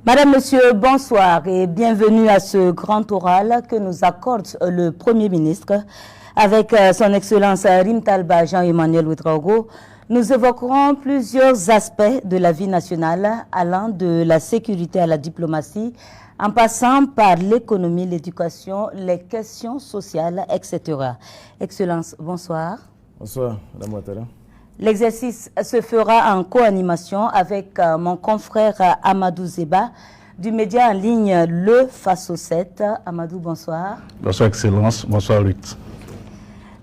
Madame, Monsieur, bonsoir et bienvenue à ce grand oral que nous accorde le Premier ministre avec son Excellence Rim Talba Jean-Emmanuel Ouedraogo. Nous évoquerons plusieurs aspects de la vie nationale allant de la sécurité à la diplomatie en passant par l'économie, l'éducation, les questions sociales, etc. Excellence, bonsoir. Bonsoir, Madame Ouattara. L'exercice se fera en co-animation avec mon confrère Amadou Zeba du média en ligne Le Faso 7. Amadou, bonsoir. Bonsoir, Excellence. Bonsoir, Ruth.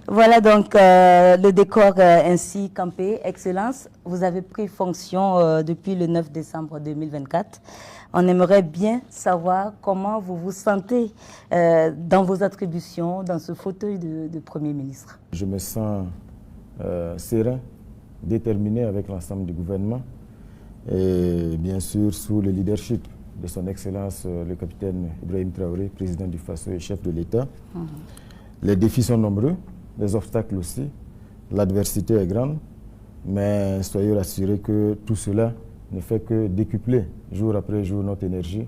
Voilà donc le décor ainsi campé. Excellence, vous avez pris fonction depuis le 9 décembre 2024. On aimerait bien savoir comment vous vous sentez dans vos attributions, dans ce fauteuil de Premier ministre. Je me sens serein, déterminé avec l'ensemble du gouvernement et bien sûr sous le leadership de son Excellence le capitaine Ibrahim Traoré, président du Faso et chef de l'État. Les défis sont nombreux, les obstacles aussi, l'adversité est grande, mais soyez rassurés que tout cela ne fait que décupler jour après jour notre énergie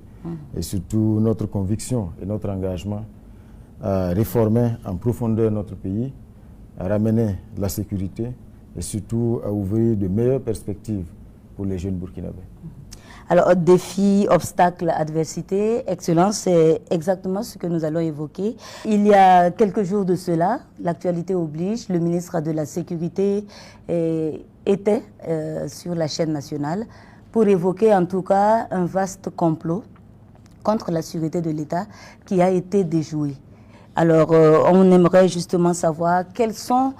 et surtout notre conviction et notre engagement à réformer en profondeur notre pays, à ramener la sécurité et surtout à ouvrir de meilleures perspectives pour les jeunes burkinabés. Alors, défi, obstacle, adversité, excellence, c'est exactement ce que nous allons évoquer. Il y a quelques jours de cela, l'actualité oblige, le ministre de la Sécurité était sur la chaîne nationale pour évoquer en tout cas un vaste complot contre la sécurité de l'État qui a été déjoué. Alors, on aimerait justement savoir quelles sont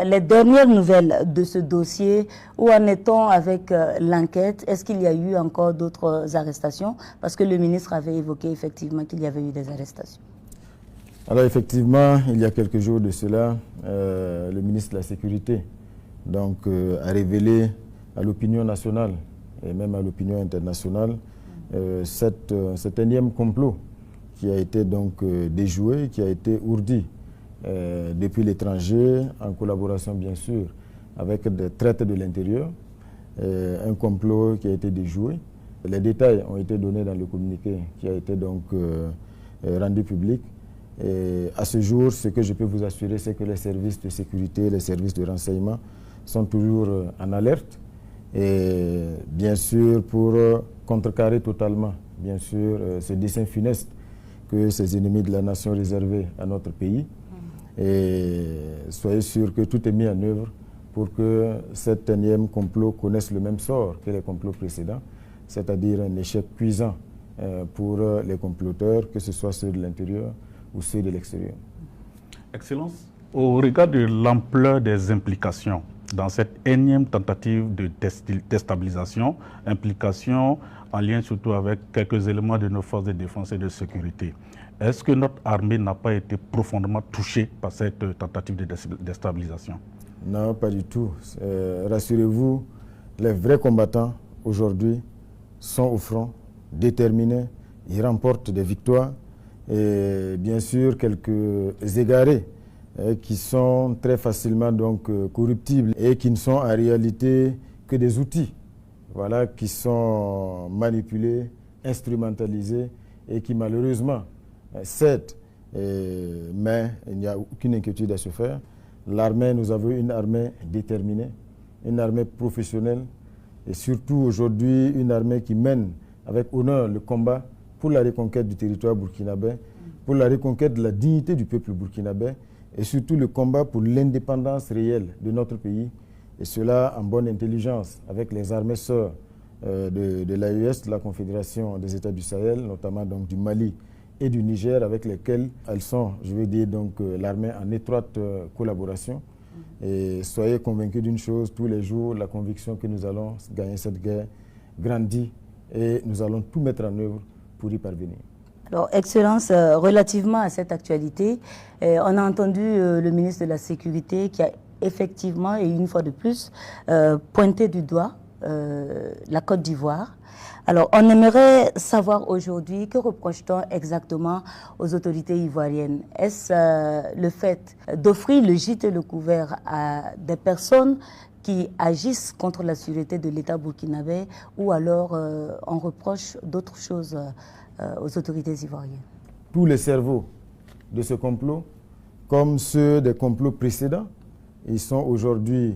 les dernières nouvelles de ce dossier. Où en est-on avec l'enquête? Est-ce qu'il y a eu encore d'autres arrestations? Parce que le ministre avait évoqué effectivement qu'il y avait eu des arrestations. Alors effectivement, il y a quelques jours de cela, le ministre de la Sécurité donc, a révélé à l'opinion nationale et même à l'opinion internationale cet énième complot qui a été donc déjoué, qui a été ourdi depuis l'étranger, en collaboration bien sûr avec des traites de l'intérieur, un complot qui a été déjoué. Les détails ont été donnés dans le communiqué qui a été donc rendu public. Et à ce jour, ce que je peux vous assurer, c'est que les services de sécurité, les services de renseignement sont toujours en alerte. Et bien sûr, pour contrecarrer totalement, bien sûr, ce dessein funeste que ces ennemis de la nation réservaient à notre pays. Et soyez sûrs que tout est mis en œuvre pour que cet énième complot connaisse le même sort que les complots précédents, c'est-à-dire un échec cuisant pour les comploteurs, que ce soit ceux de l'intérieur ou ceux de l'extérieur. Excellence, au regard de l'ampleur des implications dans cette énième tentative de déstabilisation, implication en lien surtout avec quelques éléments de nos forces de défense et de sécurité, est-ce que notre armée n'a pas été profondément touchée par cette tentative de déstabilisation? Non, pas du tout. Rassurez-vous, les vrais combattants aujourd'hui sont au front, déterminés, ils remportent des victoires et bien sûr quelques égarés qui sont très facilement donc corruptibles et qui ne sont en réalité que des outils, voilà, qui sont manipulés, instrumentalisés et qui malheureusement cèdent. Mais il n'y a aucune inquiétude à se faire. L'armée, nous avons une armée déterminée, une armée professionnelle et surtout aujourd'hui une armée qui mène avec honneur le combat pour la reconquête du territoire burkinabé, pour la reconquête de la dignité du peuple burkinabé et surtout le combat pour l'indépendance réelle de notre pays. Et cela en bonne intelligence avec les armées sœurs de l'AES, de la Confédération des États du Sahel, notamment donc du Mali et du Niger, avec lesquelles elles sont, je veux dire, donc l'armée en étroite collaboration. Et soyez convaincus d'une chose, tous les jours, la conviction que nous allons gagner cette guerre grandit et nous allons tout mettre en œuvre pour y parvenir. Alors, Excellence, relativement à cette actualité, on a entendu le ministre de la Sécurité qui a effectivement, et une fois de plus, pointé du doigt la Côte d'Ivoire. Alors, on aimerait savoir aujourd'hui, que reproche-t-on exactement aux autorités ivoiriennes? Est-ce le fait d'offrir le gîte et le couvert à des personnes qui agissent contre la sûreté de l'État burkinabé ou alors on reproche d'autres choses aux autorités ivoiriennes? Tous les cerveaux de ce complot, comme ceux des complots précédents, ils sont aujourd'hui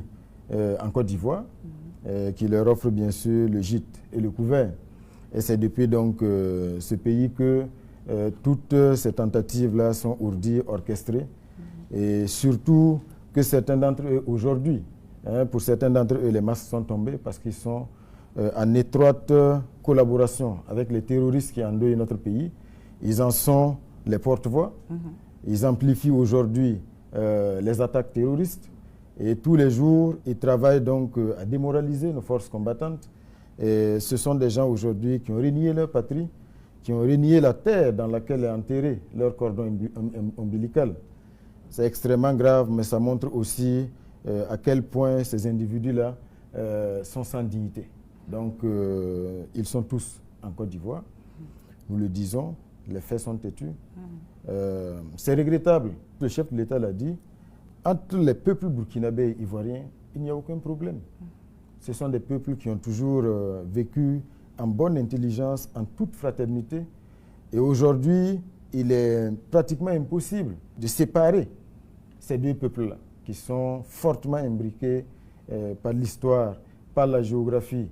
en Côte d'Ivoire, qui leur offre bien sûr le gîte et le couvert. Et c'est depuis donc ce pays que toutes ces tentatives-là sont ourdies, orchestrées. Et surtout que certains d'entre eux aujourd'hui, pour certains d'entre eux, les masques sont tombés parce qu'ils sont en étroite collaboration avec les terroristes qui endeuillent notre pays. Ils en sont les porte-voix. Ils amplifient aujourd'hui les attaques terroristes. Et tous les jours, ils travaillent donc à démoraliser nos forces combattantes. Et ce sont des gens aujourd'hui qui ont renié leur patrie, qui ont renié la terre dans laquelle est enterré leur cordon ombilical. C'est extrêmement grave, mais ça montre aussi à quel point ces individus-là sont sans dignité. Donc, ils sont tous en Côte d'Ivoire. Nous le disons, les faits sont têtus. C'est regrettable. Le chef de l'État l'a dit. Entre les peuples burkinabés et ivoiriens, il n'y a aucun problème. Ce sont des peuples qui ont toujours vécu en bonne intelligence, en toute fraternité. Et aujourd'hui, il est pratiquement impossible de séparer ces deux peuples-là, qui sont fortement imbriqués par l'histoire, par la géographie.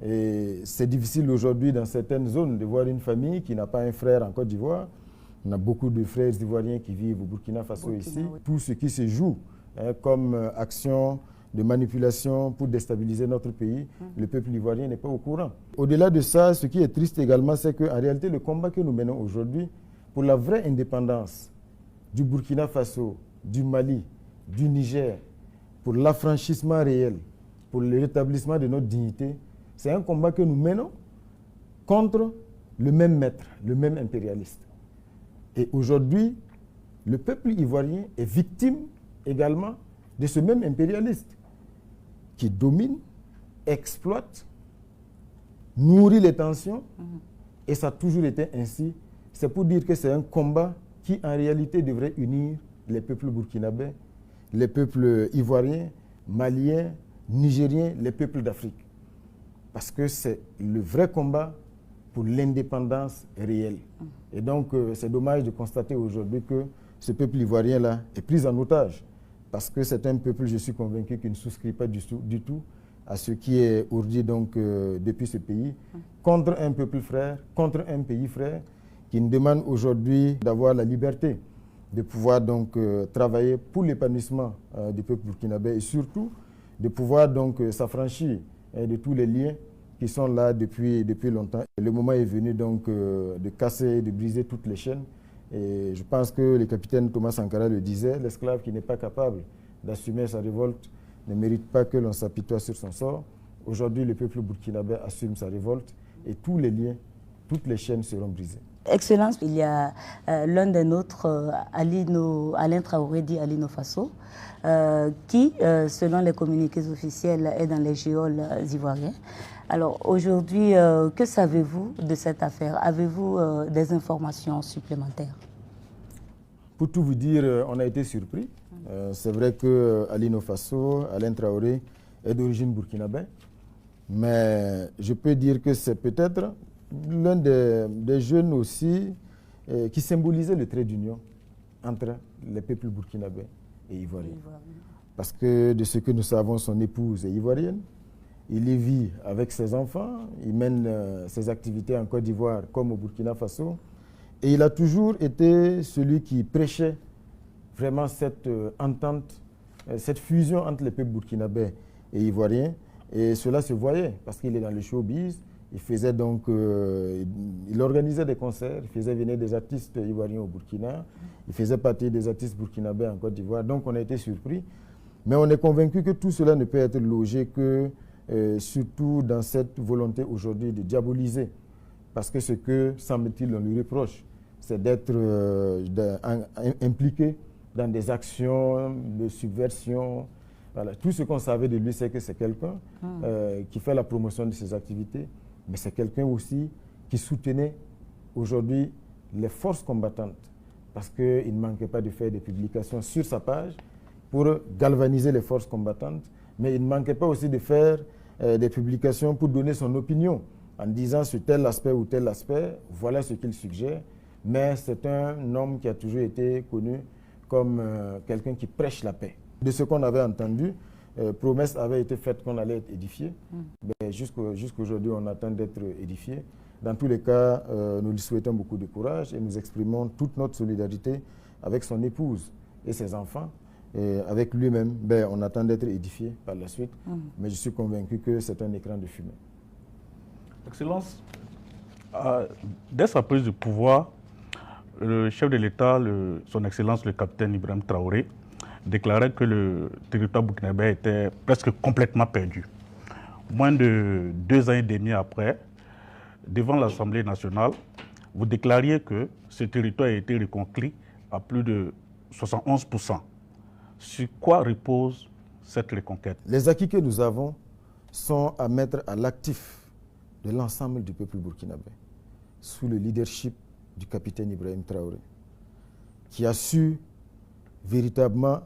Et c'est difficile aujourd'hui, dans certaines zones, de voir une famille qui n'a pas un frère en Côte d'Ivoire. On a beaucoup de frères ivoiriens qui vivent au Burkina Faso ici. Oui. Tout ce qui se joue comme action de manipulation pour déstabiliser notre pays, le peuple ivoirien n'est pas au courant. Au-delà de ça, ce qui est triste également, c'est qu'en réalité, le combat que nous menons aujourd'hui pour la vraie indépendance du Burkina Faso, du Mali, du Niger, pour l'affranchissement réel, pour le rétablissement de notre dignité, c'est un combat que nous menons contre le même maître, le même impérialiste. Et aujourd'hui, le peuple ivoirien est victime également de ce même impérialiste qui domine, exploite, nourrit les tensions, et ça a toujours été ainsi. C'est pour dire que c'est un combat qui, en réalité, devrait unir les peuples burkinabés, les peuples ivoiriens, maliens, nigériens, les peuples d'Afrique. Parce que c'est le vrai combat pour l'indépendance réelle. Et donc, c'est dommage de constater aujourd'hui que ce peuple ivoirien-là est pris en otage. Parce que c'est un peuple, je suis convaincu, qui ne souscrit pas du tout à ce qui est ourdi donc, depuis ce pays, contre un peuple frère, contre un pays frère, qui nous demande aujourd'hui d'avoir la liberté de pouvoir donc travailler pour l'épanouissement du peuple burkinabé et surtout de pouvoir donc s'affranchir de tous les liens qui sont là depuis longtemps. Le moment est venu donc de casser, de briser toutes les chaînes. Et je pense que le capitaine Thomas Sankara le disait, l'esclave qui n'est pas capable d'assumer sa révolte ne mérite pas que l'on s'apitoie sur son sort. Aujourd'hui, le peuple burkinabé assume sa révolte et tous les liens, toutes les chaînes seront brisées. Excellence, il y a l'un des nôtres, Alain Traoré dit Alino Faso, qui, selon les communiqués officiels, est dans les geôles ivoiriens. Alors aujourd'hui, que savez-vous de cette affaire? Avez-vous des informations supplémentaires? Pour tout vous dire, on a été surpris. C'est vrai que Alino Faso, Alain Traoré, est d'origine burkinabé, mais je peux dire que c'est peut-être l'un des jeunes aussi qui symbolisait le trait d'union entre les peuples burkinabés et ivoiriens. Parce que de ce que nous savons, son épouse est ivoirienne. Il y vit avec ses enfants, il mène ses activités en Côte d'Ivoire comme au Burkina Faso. Et il a toujours été celui qui prêchait vraiment cette entente, cette fusion entre les peuples burkinabés et ivoiriens. Et cela se voyait parce qu'il est dans le showbiz. Il faisait donc, il organisait des concerts, il faisait venir des artistes ivoiriens au Burkina. Il faisait partie des artistes burkinabés en Côte d'Ivoire. Donc on a été surpris. Mais on est convaincu que tout cela ne peut être logé que surtout dans cette volonté aujourd'hui de diaboliser. Parce que ce que, semble-t-il, on lui reproche, c'est d'être impliqué dans des actions de subversion. Voilà. Tout ce qu'on savait de lui, c'est que c'est quelqu'un qui fait la promotion de ses activités, mais c'est quelqu'un aussi qui soutenait aujourd'hui les forces combattantes, parce qu'il ne manquait pas de faire des publications sur sa page pour galvaniser les forces combattantes, mais il ne manquait pas aussi de faire des publications pour donner son opinion en disant sur tel aspect ou tel aspect, voilà ce qu'il suggère. Mais c'est un homme qui a toujours été connu comme quelqu'un qui prêche la paix. De ce qu'on avait entendu, promesse avait été faite qu'on allait être édifié. Mais jusqu'aujourd'hui, on attend d'être édifié. Dans tous les cas, nous lui souhaitons beaucoup de courage et nous exprimons toute notre solidarité avec son épouse et ses enfants. Et avec lui-même, on attend d'être édifié par la suite. Mais je suis convaincu que c'est un écran de fumée. Excellence, dès sa prise de pouvoir, le chef de l'État, son Excellence le capitaine Ibrahim Traoré, déclarait que le territoire burkinabé était presque complètement perdu. Moins de 2 ans et demi après, devant l'Assemblée nationale, vous déclariez que ce territoire a été reconquis à plus de 71%. Sur quoi repose cette reconquête? Les acquis que nous avons sont à mettre à l'actif de l'ensemble du peuple burkinabé, sous le leadership du capitaine Ibrahim Traoré, qui a su véritablement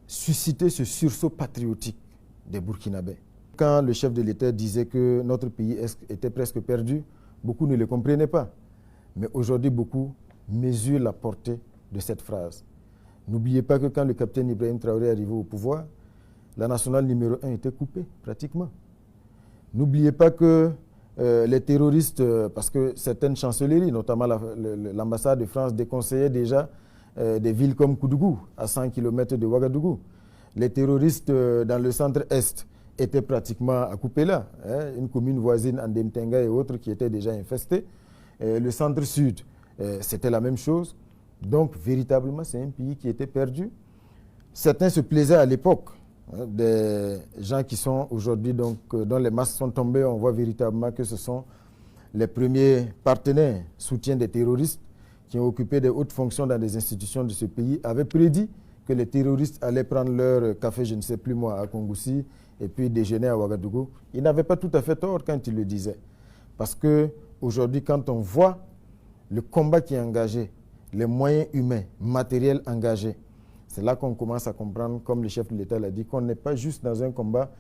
susciter ce sursaut patriotique des Burkinabés. Quand le chef de l'État disait que notre pays était presque perdu, beaucoup ne le comprenaient pas. Mais aujourd'hui, beaucoup mesurent la portée de cette phrase. N'oubliez pas que quand le capitaine Ibrahim Traoré est arrivé au pouvoir, la nationale numéro 1 était coupée, pratiquement. N'oubliez pas que les terroristes, parce que certaines chancelleries, notamment l'ambassade de France, déconseillaient déjà des villes comme Koudougou, à 100 km de Ouagadougou. Les terroristes dans le centre-est étaient pratiquement à couper là. Une commune voisine, Andemtenga et autres, qui étaient déjà infestées. Le centre-sud, c'était la même chose. Donc, véritablement, c'est un pays qui était perdu. Certains se plaisaient à l'époque. Des gens qui sont aujourd'hui, donc, dont les masques sont tombés, on voit véritablement que ce sont les premiers partenaires, soutiens des terroristes, qui ont occupé des hautes fonctions dans des institutions de ce pays, avaient prédit que les terroristes allaient prendre leur café, je ne sais plus moi, à Kongoussi, et puis déjeuner à Ouagadougou. Ils n'avaient pas tout à fait tort quand ils le disaient. Parce qu'aujourd'hui, quand on voit le combat qui est engagé, les moyens humains, matériels engagés, c'est là qu'on commence à comprendre, comme le chef de l'État l'a dit, qu'on n'est pas juste dans un combat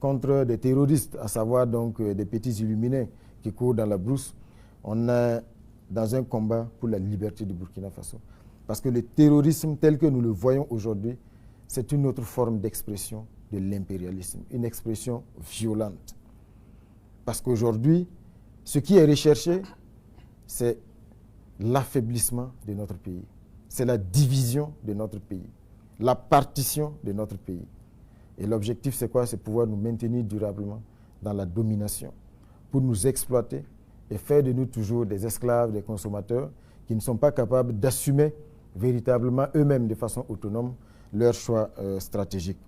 contre des terroristes, à savoir donc des petits illuminés qui courent dans la brousse. On est dans un combat pour la liberté du Burkina Faso. Parce que le terrorisme tel que nous le voyons aujourd'hui, c'est une autre forme d'expression de l'impérialisme, une expression violente. Parce qu'aujourd'hui, ce qui est recherché, c'est l'affaiblissement de notre pays. C'est la division de notre pays, la partition de notre pays. Et l'objectif, c'est quoi? C'est pouvoir nous maintenir durablement dans la domination, pour nous exploiter et faire de nous toujours des esclaves, des consommateurs qui ne sont pas capables d'assumer véritablement eux-mêmes de façon autonome leurs choix stratégiques.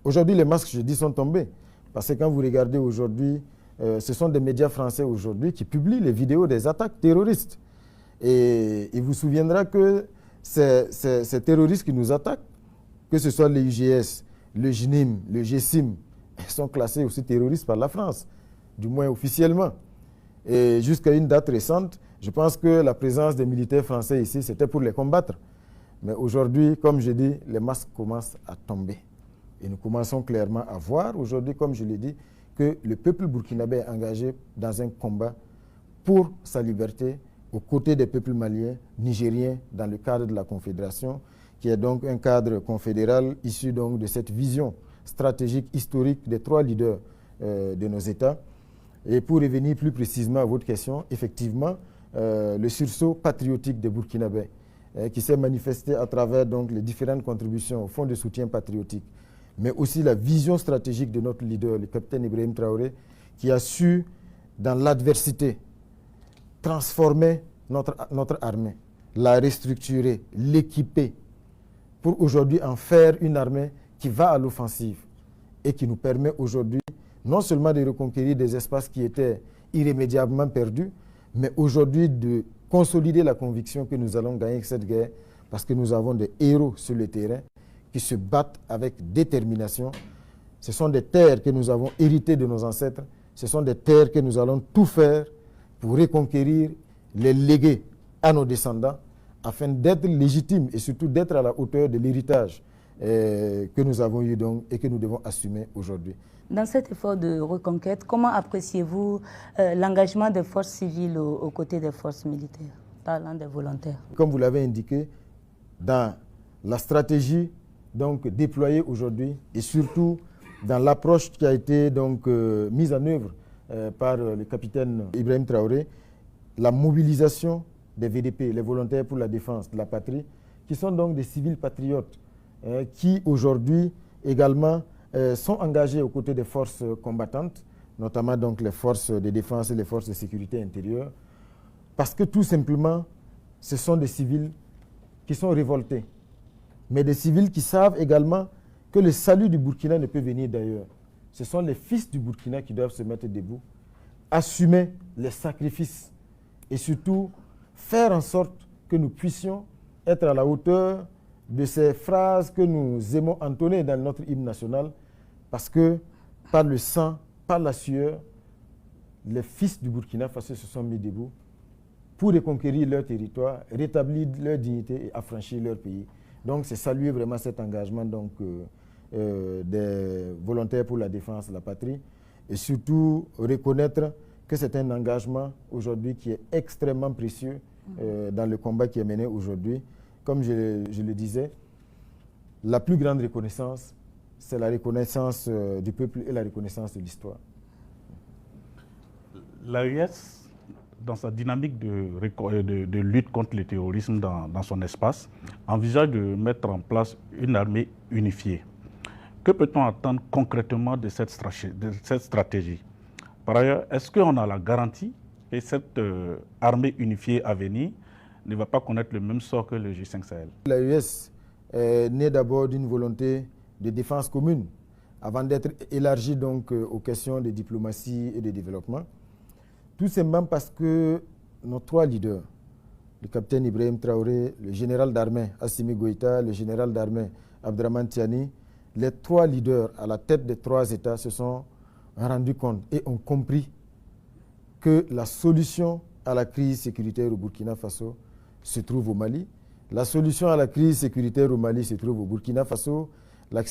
Aujourd'hui, les masques, je dis, sont tombés. Parce que quand vous regardez aujourd'hui, ce sont des médias français aujourd'hui qui publient les vidéos des attaques terroristes. Et il vous souviendra que ces terroristes qui nous attaquent, que ce soit le UGS, le JNIM, le GSIM, sont classés aussi terroristes par la France, du moins officiellement. Et jusqu'à une date récente, je pense que la présence des militaires français ici, c'était pour les combattre. Mais aujourd'hui, comme je dis, les masques commencent à tomber. Et nous commençons clairement à voir aujourd'hui, comme je l'ai dit, que le peuple burkinabé est engagé dans un combat pour sa liberté, aux côtés des peuples maliens, nigériens, dans le cadre de la Confédération, qui est donc un cadre confédéral issu donc de cette vision stratégique, historique des 3 leaders de nos États. Et pour revenir plus précisément à votre question, effectivement, le sursaut patriotique des Burkinabés, qui s'est manifesté à travers donc, les différentes contributions au Fonds de soutien patriotique, mais aussi la vision stratégique de notre leader, le capitaine Ibrahim Traoré, qui a su, dans l'adversité, transformer notre armée, la restructurer, l'équiper, pour aujourd'hui en faire une armée qui va à l'offensive et qui nous permet aujourd'hui non seulement de reconquérir des espaces qui étaient irrémédiablement perdus, mais aujourd'hui de consolider la conviction que nous allons gagner cette guerre parce que nous avons des héros sur le terrain qui se battent avec détermination. Ce sont des terres que nous avons héritées de nos ancêtres. Ce sont des terres que nous allons tout faire pour reconquérir, les léguer à nos descendants afin d'être légitimes et surtout d'être à la hauteur de l'héritage que nous avons eu donc et que nous devons assumer aujourd'hui. Dans cet effort de reconquête, comment appréciez-vous l'engagement des forces civiles aux côtés des forces militaires, parlant des volontaires? Comme vous l'avez indiqué, dans la stratégie donc déployée aujourd'hui et surtout dans l'approche qui a été donc mise en œuvre par le capitaine Ibrahim Traoré, la mobilisation des VDP, les volontaires pour la défense de la patrie, qui sont donc des civils patriotes, qui aujourd'hui également sont engagés aux côtés des forces combattantes, notamment donc les forces de défense et les forces de sécurité intérieure, parce que tout simplement, ce sont des civils qui sont révoltés, mais des civils qui savent également que le salut du Burkina ne peut venir d'ailleurs. Ce sont les fils du Burkina qui doivent se mettre debout, assumer les sacrifices et surtout faire en sorte que nous puissions être à la hauteur de ces phrases que nous aimons entonner dans notre hymne national, parce que par le sang, par la sueur, les fils du Burkina Faso se sont mis debout pour reconquérir leur territoire, rétablir leur dignité et affranchir leur pays. Donc c'est saluer vraiment cet engagement donc, des volontaires pour la défense de la patrie et surtout reconnaître que c'est un engagement aujourd'hui qui est extrêmement précieux dans le combat qui est mené aujourd'hui. Comme je le disais, la plus grande reconnaissance, c'est la reconnaissance du peuple et la reconnaissance de l'histoire. L'AES, dans sa dynamique de lutte contre le terrorisme dans son espace, envisage de mettre en place une armée unifiée. Que peut-on attendre concrètement de cette stratégie? Par ailleurs, est-ce qu'on a la garantie que cette armée unifiée à venir ne va pas connaître le même sort que le G5 Sahel? L'AES est née d'abord d'une volonté de défense commune, avant d'être élargie donc aux questions de diplomatie et de développement. Tout simplement parce que nos trois leaders, le capitaine Ibrahim Traoré, le général d'armée Assimi Goïta, le général d'armée Abdraman Tiani, les trois leaders à la tête des trois États se sont rendus compte et ont compris que la solution à la crise sécuritaire au Burkina Faso se trouve au Mali. La solution à la crise sécuritaire au Mali se trouve au Burkina Faso. La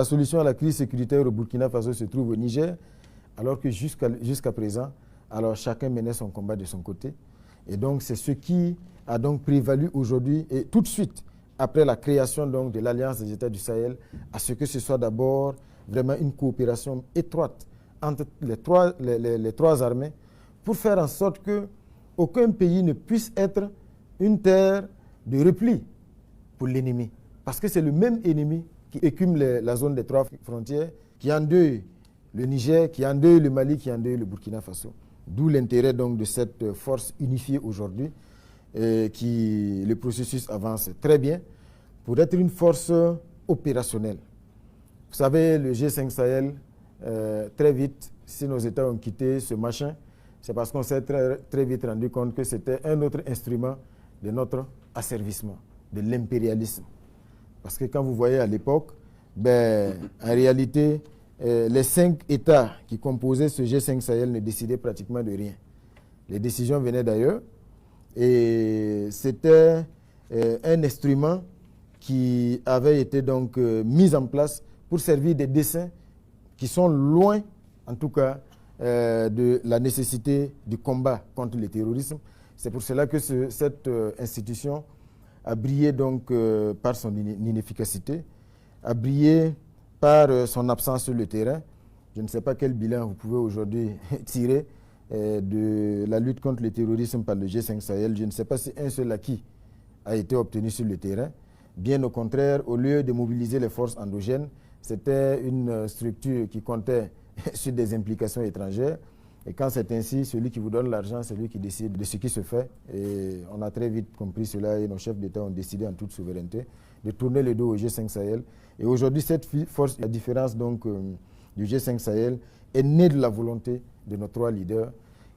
solution à la crise sécuritaire au Burkina Faso se trouve au Niger, alors que jusqu'à présent, alors chacun menait son combat de son côté. Et donc c'est ce qui a donc prévalu aujourd'hui et tout de suite après la création donc de l'Alliance des États du Sahel, à ce que ce soit d'abord vraiment une coopération étroite entre les trois armées pour faire en sorte qu'aucun pays ne puisse être une terre de repli pour l'ennemi. Parce que c'est le même ennemi qui écume la zone des trois frontières, qui endeuille le Niger, qui endeuille le Mali, qui endeuille le Burkina Faso. D'où l'intérêt donc de cette force unifiée aujourd'hui, le processus avance très bien pour être une force opérationnelle. Vous savez, le G5 Sahel, très vite, si nos États ont quitté ce machin, c'est parce qu'on s'est très vite rendu compte que c'était un autre instrument de notre asservissement, de l'impérialisme. Parce que quand vous voyez à l'époque, en réalité, les 5 États qui composaient ce G5 Sahel ne décidaient pratiquement de rien. Les décisions venaient d'ailleurs et c'était un instrument qui avait été donc mis en place pour servir des desseins qui sont loin, en tout cas, de la nécessité du combat contre le terrorisme. C'est pour cela que cette institution a brillé donc par son inefficacité, a brillé par son absence sur le terrain. Je ne sais pas quel bilan vous pouvez aujourd'hui tirer de la lutte contre le terrorisme par le G5 Sahel. Je ne sais pas si un seul acquis a été obtenu sur le terrain. Bien au contraire, au lieu de mobiliser les forces endogènes, c'était une structure qui comptait sur des implications étrangères. Et quand c'est ainsi, celui qui vous donne l'argent, c'est lui qui décide de ce qui se fait. Et on a très vite compris cela et nos chefs d'État ont décidé en toute souveraineté de tourner le dos au G5 Sahel. Et aujourd'hui, cette force, la différence donc du G5 Sahel, est née de la volonté de nos trois leaders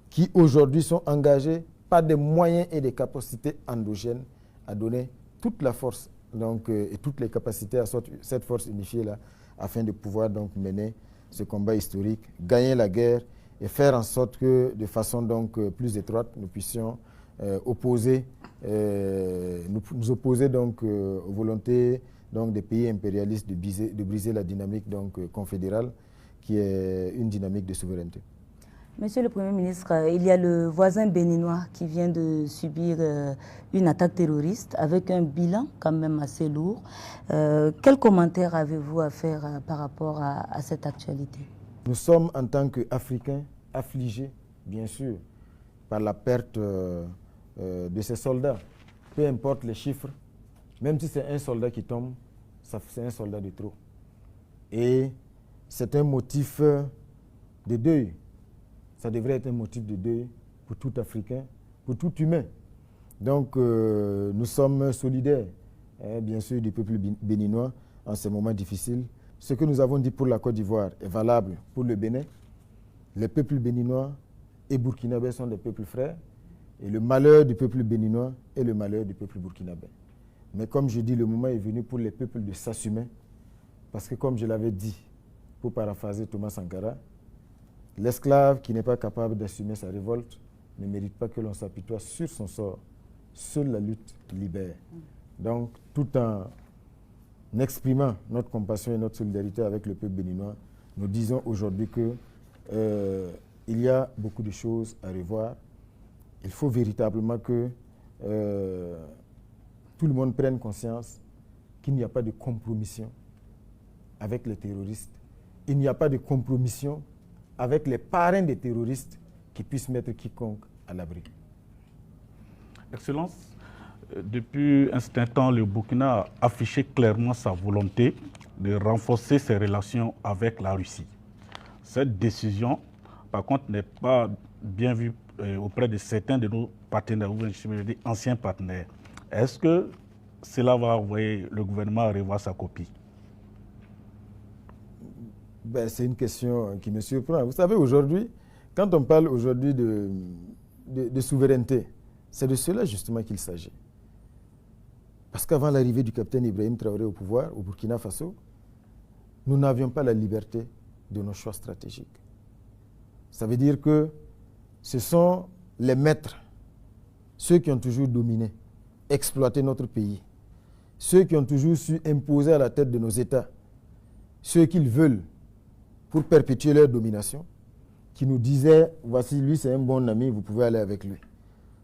qui aujourd'hui sont engagés par des moyens et des capacités endogènes à donner toute la force donc, et toutes les capacités à cette force unifiée-là afin de pouvoir donc mener ce combat historique, gagner la guerre et faire en sorte que de façon donc plus étroite, nous puissions nous opposer donc, aux volontés donc, des pays impérialistes de briser la dynamique donc, confédérale qui est une dynamique de souveraineté. Monsieur le Premier ministre, il y a le voisin béninois qui vient de subir une attaque terroriste avec un bilan quand même assez lourd. Quel commentaire avez-vous à faire par rapport à cette actualité? Nous sommes en tant qu'Africains affligés, bien sûr, par la perte de ces soldats. Peu importe les chiffres, même si c'est un soldat qui tombe, c'est un soldat de trop. Et c'est un motif de deuil. Ça devrait être un motif de deuil pour tout Africain, pour tout humain. Donc, nous sommes solidaires, bien sûr, du peuple béninois en ces moments difficiles. Ce que nous avons dit pour la Côte d'Ivoire est valable pour le Bénin. Les peuples béninois et burkinabés sont des peuples frères. Et le malheur du peuple béninois est le malheur du peuple burkinabé. Mais comme je dis, le moment est venu pour les peuples de s'assumer. Parce que comme je l'avais dit, pour paraphraser Thomas Sankara, l'esclave qui n'est pas capable d'assumer sa révolte ne mérite pas que l'on s'apitoie sur son sort. Seule la lutte libère. Donc, tout en exprimant notre compassion et notre solidarité avec le peuple béninois, nous disons aujourd'hui que il y a beaucoup de choses à revoir. Il faut véritablement que tout le monde prenne conscience qu'il n'y a pas de compromission avec les terroristes. Il n'y a pas de compromission avec les parrains des terroristes qui puissent mettre quiconque à l'abri. Excellence, depuis un certain temps, le Burkina a affiché clairement sa volonté de renforcer ses relations avec la Russie. Cette décision, par contre, n'est pas bien vue auprès de certains de nos partenaires, ou je veux dire anciens partenaires. Est-ce que cela va envoyer le gouvernement à revoir sa copie? C'est une question qui me surprend. Vous savez, aujourd'hui, quand on parle aujourd'hui de souveraineté, c'est de cela justement qu'il s'agit. Parce qu'avant l'arrivée du capitaine Ibrahim Traoré au pouvoir, au Burkina Faso, nous n'avions pas la liberté de nos choix stratégiques. Ça veut dire que ce sont les maîtres, ceux qui ont toujours dominé, exploité notre pays, ceux qui ont toujours su imposer à la tête de nos États ce qu'ils veulent pour perpétuer leur domination, qui nous disaient, voici, lui c'est un bon ami, vous pouvez aller avec lui.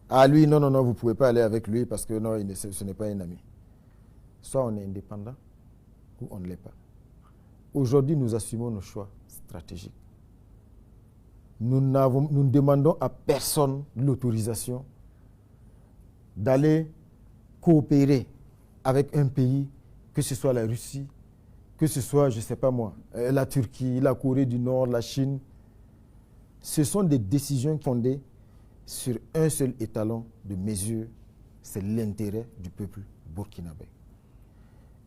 Ah lui, non, vous ne pouvez pas aller avec lui parce que non, ce n'est pas un ami. Soit on est indépendant ou on ne l'est pas. Aujourd'hui, nous assumons nos choix stratégiques. Nous ne demandons à personne l'autorisation d'aller coopérer avec un pays, que ce soit la Russie, que ce soit, je ne sais pas moi, la Turquie, la Corée du Nord, la Chine. Ce sont des décisions fondées sur un seul étalon de mesure, c'est l'intérêt du peuple burkinabé.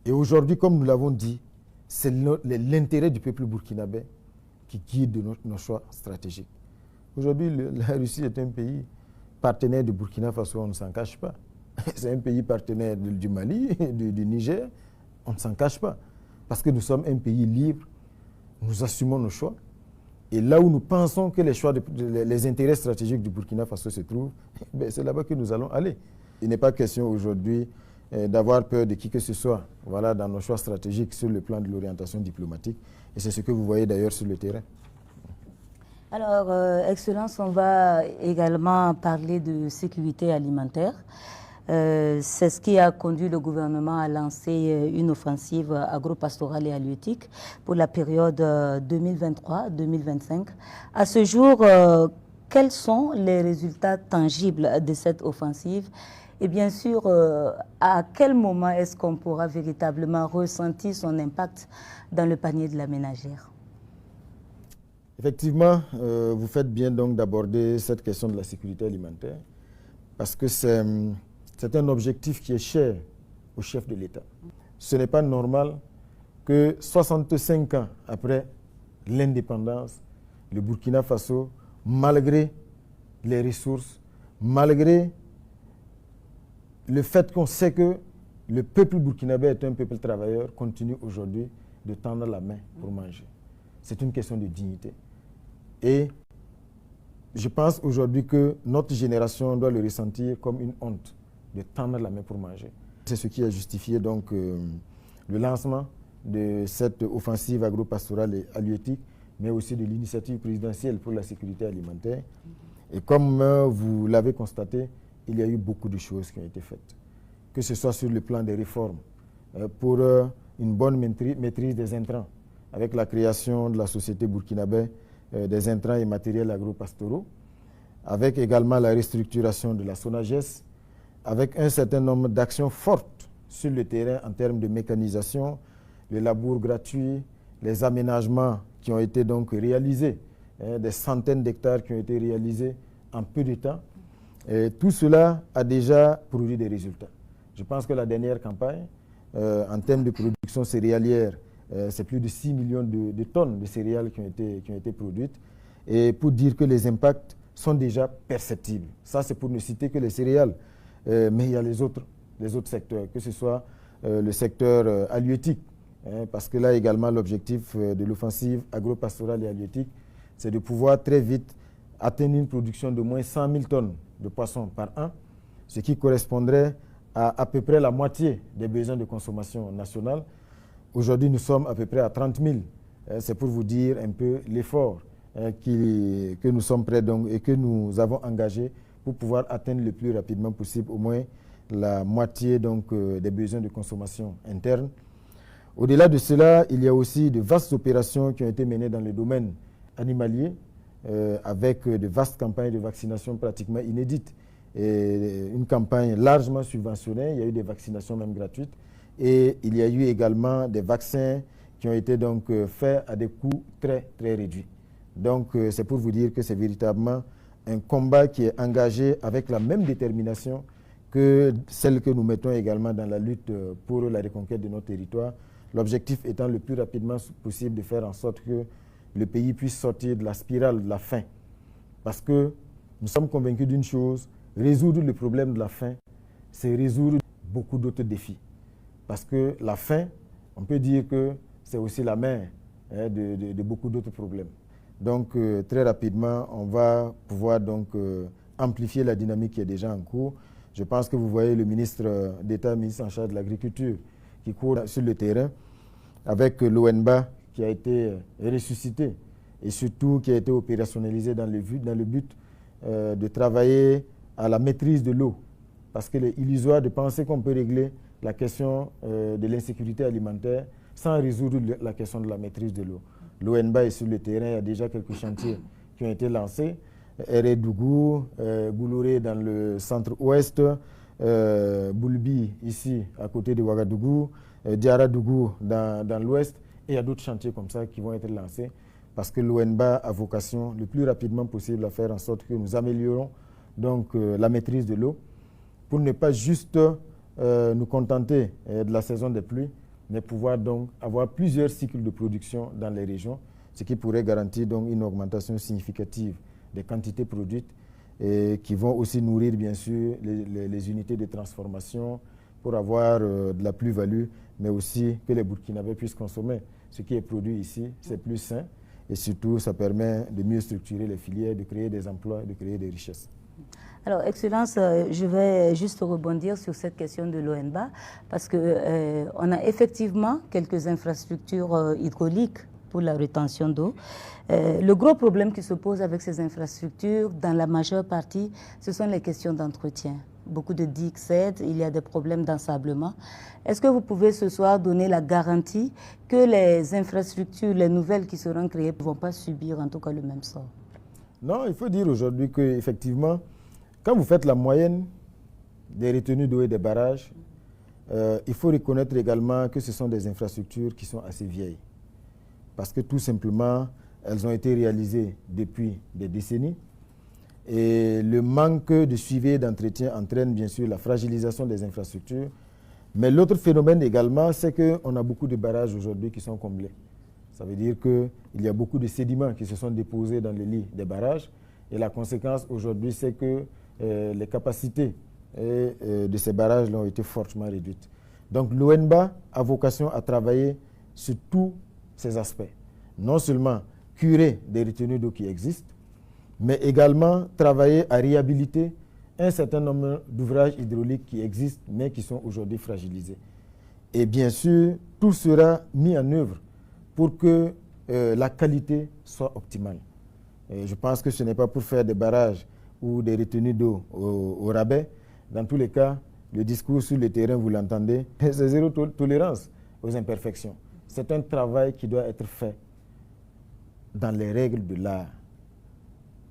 Et aujourd'hui, comme nous l'avons dit, c'est l'intérêt du peuple burkinabé qui guide nos choix stratégiques. Aujourd'hui, la Russie est un pays partenaire du Burkina Faso, on ne s'en cache pas. C'est un pays partenaire du Mali, du Niger, on ne s'en cache pas. Parce que nous sommes un pays libre, nous assumons nos choix. Et là où nous pensons que les intérêts stratégiques du Burkina Faso se trouvent, c'est là-bas que nous allons aller. Il n'est pas question aujourd'hui d'avoir peur de qui que ce soit, voilà, dans nos choix stratégiques sur le plan de l'orientation diplomatique. Et c'est ce que vous voyez d'ailleurs sur le terrain. Alors, Excellence, on va également parler de sécurité alimentaire. C'est ce qui a conduit le gouvernement à lancer une offensive agro-pastorale et halieutique pour la période 2023-2025. À ce jour, quels sont les résultats tangibles de cette offensive? Et bien sûr, à quel moment est-ce qu'on pourra véritablement ressentir son impact dans le panier de la ménagère? Effectivement, vous faites bien donc d'aborder cette question de la sécurité alimentaire parce que c'est un objectif qui est cher au chef de l'État. Ce n'est pas normal que 65 ans après l'indépendance, le Burkina Faso, malgré les ressources, malgré le fait qu'on sait que le peuple burkinabé est un peuple travailleur, continue aujourd'hui de tendre la main pour manger. C'est une question de dignité. Et Je pense aujourd'hui que notre génération doit le ressentir comme une honte de tendre la main pour manger. C'est ce qui a justifié donc le lancement de cette offensive agro-pastorale et halieutique, mais aussi de l'initiative présidentielle pour la sécurité alimentaire. Et comme vous l'avez constaté, il y a eu beaucoup de choses qui ont été faites, que ce soit sur le plan des réformes, pour une bonne maîtrise des intrants, avec la création de la société burkinabé des intrants et matériels agro-pastoraux, avec également la restructuration de la SONAGES, avec un certain nombre d'actions fortes sur le terrain en termes de mécanisation, le labour gratuit, les aménagements qui ont été donc réalisés, des centaines d'hectares qui ont été réalisés en peu de temps. Et tout cela a déjà produit des résultats. Je pense que la dernière campagne, en termes de production céréalière, c'est plus de 6 millions de tonnes de céréales qui ont été produites. Et pour dire que les impacts sont déjà perceptibles. Ça, c'est pour ne citer que les céréales. Mais il y a les autres secteurs, que ce soit le secteur halieutique, parce que là également, l'objectif de l'offensive agro-pastorale et halieutique, c'est de pouvoir très vite atteindre une production de moins 100 000 tonnes de poissons par an, ce qui correspondrait à peu près la moitié des besoins de consommation nationale. Aujourd'hui, nous sommes à peu près à 30 000. C'est pour vous dire un peu l'effort que nous sommes prêts donc, et que nous avons engagé pour pouvoir atteindre le plus rapidement possible au moins la moitié donc, des besoins de consommation interne. Au-delà de cela, il y a aussi de vastes opérations qui ont été menées dans le domaine animalier, avec de vastes campagnes de vaccination pratiquement inédites. Et une campagne largement subventionnée, il y a eu des vaccinations même gratuites, et il y a eu également des vaccins qui ont été donc faits à des coûts très très réduits. Donc c'est pour vous dire que c'est véritablement un combat qui est engagé avec la même détermination que celle que nous mettons également dans la lutte pour la reconquête de notre territoire. L'objectif étant le plus rapidement possible de faire en sorte que le pays puisse sortir de la spirale de la faim. Parce que nous sommes convaincus d'une chose, résoudre le problème de la faim, c'est résoudre beaucoup d'autres défis. Parce que la faim, on peut dire que c'est aussi la mère de beaucoup d'autres problèmes. Donc très rapidement, on va pouvoir donc amplifier la dynamique qui est déjà en cours. Je pense que vous voyez le ministre d'État, ministre en charge de l'Agriculture, qui court sur le terrain avec l'ONBA qui a été ressuscité et surtout qui a été opérationnalisé dans le but de travailler à la maîtrise de l'eau. Parce qu'il est illusoire de penser qu'on peut régler la question de l'insécurité alimentaire sans résoudre la question de la maîtrise de l'eau. L'ONBA est sur le terrain, il y a déjà quelques chantiers qui ont été lancés. Eredougou, Gouloré dans le centre-ouest, Boulbi ici à côté de Ouagadougou, Diaradougou dans l'ouest, et il y a d'autres chantiers comme ça qui vont être lancés parce que l'ONBA a vocation le plus rapidement possible à faire en sorte que nous améliorons donc la maîtrise de l'eau pour ne pas juste nous contenter de la saison des pluies, mais pouvoir donc avoir plusieurs cycles de production dans les régions, ce qui pourrait garantir donc une augmentation significative des quantités produites et qui vont aussi nourrir bien sûr les unités de transformation pour avoir de la plus-value, mais aussi que les Burkinabés puissent consommer ce qui est produit ici, c'est plus sain et surtout ça permet de mieux structurer les filières, de créer des emplois, de créer des richesses. Alors, Excellence, je vais juste rebondir sur cette question de l'ONBA parce qu'on a effectivement quelques infrastructures hydrauliques pour la rétention d'eau. Le gros problème qui se pose avec ces infrastructures, dans la majeure partie, ce sont les questions d'entretien. Beaucoup de digues cèdent, il y a des problèmes d'ensablement. Est-ce que vous pouvez ce soir donner la garantie que les infrastructures, les nouvelles qui seront créées, ne vont pas subir en tout cas le même sort? Non, il faut dire aujourd'hui qu'effectivement, quand vous faites la moyenne des retenues d'eau et des barrages, il faut reconnaître également que ce sont des infrastructures qui sont assez vieilles. Parce que tout simplement, elles ont été réalisées depuis des décennies. Et le manque de suivi et d'entretien entraîne bien sûr la fragilisation des infrastructures. Mais l'autre phénomène également, c'est qu'on a beaucoup de barrages aujourd'hui qui sont comblés. Ça veut dire qu'il y a beaucoup de sédiments qui se sont déposés dans les lits des barrages. Et la conséquence aujourd'hui, c'est que les capacités de ces barrages ont été fortement réduites. Donc l'ONBA a vocation à travailler sur tous ces aspects. Non seulement curer des retenues d'eau qui existent, mais également travailler à réhabiliter un certain nombre d'ouvrages hydrauliques qui existent, mais qui sont aujourd'hui fragilisés. Et bien sûr, tout sera mis en œuvre pour que la qualité soit optimale. Et je pense que ce n'est pas pour faire des barrages ou des retenues d'eau au rabais. Dans tous les cas, le discours sur le terrain, vous l'entendez, c'est zéro tolérance aux imperfections. C'est un travail qui doit être fait dans les règles de l'art,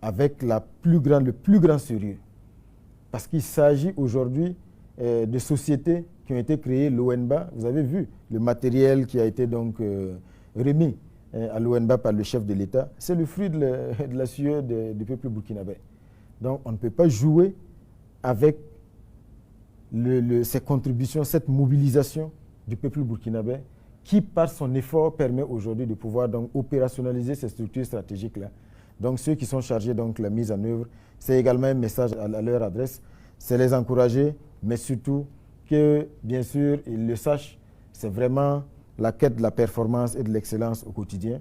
avec le plus grand sérieux. Parce qu'il s'agit aujourd'hui de sociétés qui ont été créées, l'ONBA. Vous avez vu le matériel qui a été donc remis à l'ONBA par le chef de l'État. C'est le fruit de la sueur du peuple burkinabé. Donc on ne peut pas jouer avec ces contributions, cette mobilisation du peuple burkinabé qui, par son effort, permet aujourd'hui de pouvoir donc opérationnaliser ces structures stratégiques-là. Donc ceux qui sont chargés de la mise en œuvre, c'est également un message à leur adresse, c'est les encourager, mais surtout que, bien sûr, ils le sachent, c'est vraiment la quête de la performance et de l'excellence au quotidien.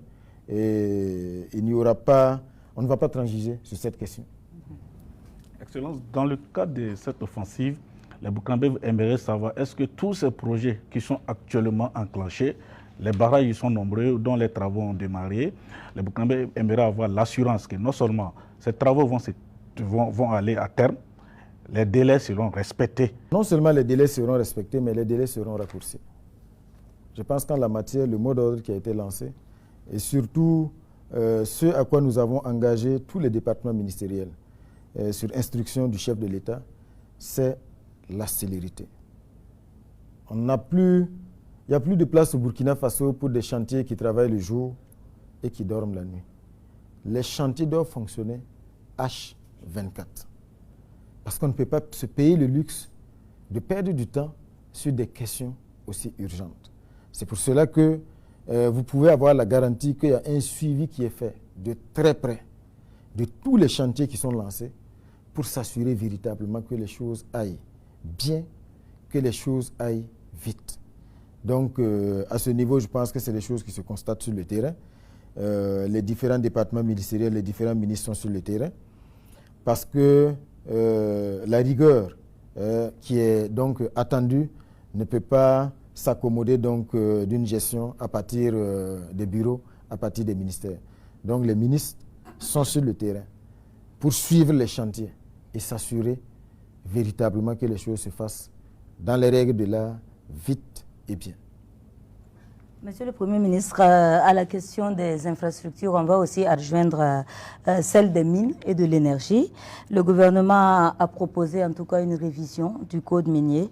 Et on ne va pas transiger sur cette question. Excellence, dans le cadre de cette offensive, les Burkinabés aimeraient savoir, est-ce que tous ces projets qui sont actuellement enclenchés, les barrages ils sont nombreux, dont les travaux ont démarré, les Burkinabés aimeraient avoir l'assurance que non seulement ces travaux vont aller à terme, les délais seront respectés. Non seulement les délais seront respectés, mais les délais seront raccourcis. Je pense qu'en la matière, le mot d'ordre qui a été lancé, et surtout ce à quoi nous avons engagé tous les départements ministériels, sur instruction du chef de l'État, c'est la célérité. Il n'y a plus de place au Burkina Faso pour des chantiers qui travaillent le jour et qui dorment la nuit. Les chantiers doivent fonctionner H24. Parce qu'on ne peut pas se payer le luxe de perdre du temps sur des questions aussi urgentes. C'est pour cela que vous pouvez avoir la garantie qu'il y a un suivi qui est fait de très près de tous les chantiers qui sont lancés pour s'assurer véritablement que les choses aillent bien, que les choses aillent vite. Donc, à ce niveau, je pense que c'est des choses qui se constatent sur le terrain. Les différents départements ministériels, les différents ministres sont sur le terrain parce que la rigueur qui est donc attendue ne peut pas s'accommoder donc d'une gestion à partir des bureaux, à partir des ministères. Donc, les ministres sont sur le terrain pour suivre les chantiers et s'assurer véritablement que les choses se fassent dans les règles de l'art, vite et bien. Monsieur le Premier ministre, à la question des infrastructures, on va aussi adjoindre celle des mines et de l'énergie. Le gouvernement a proposé en tout cas une révision du code minier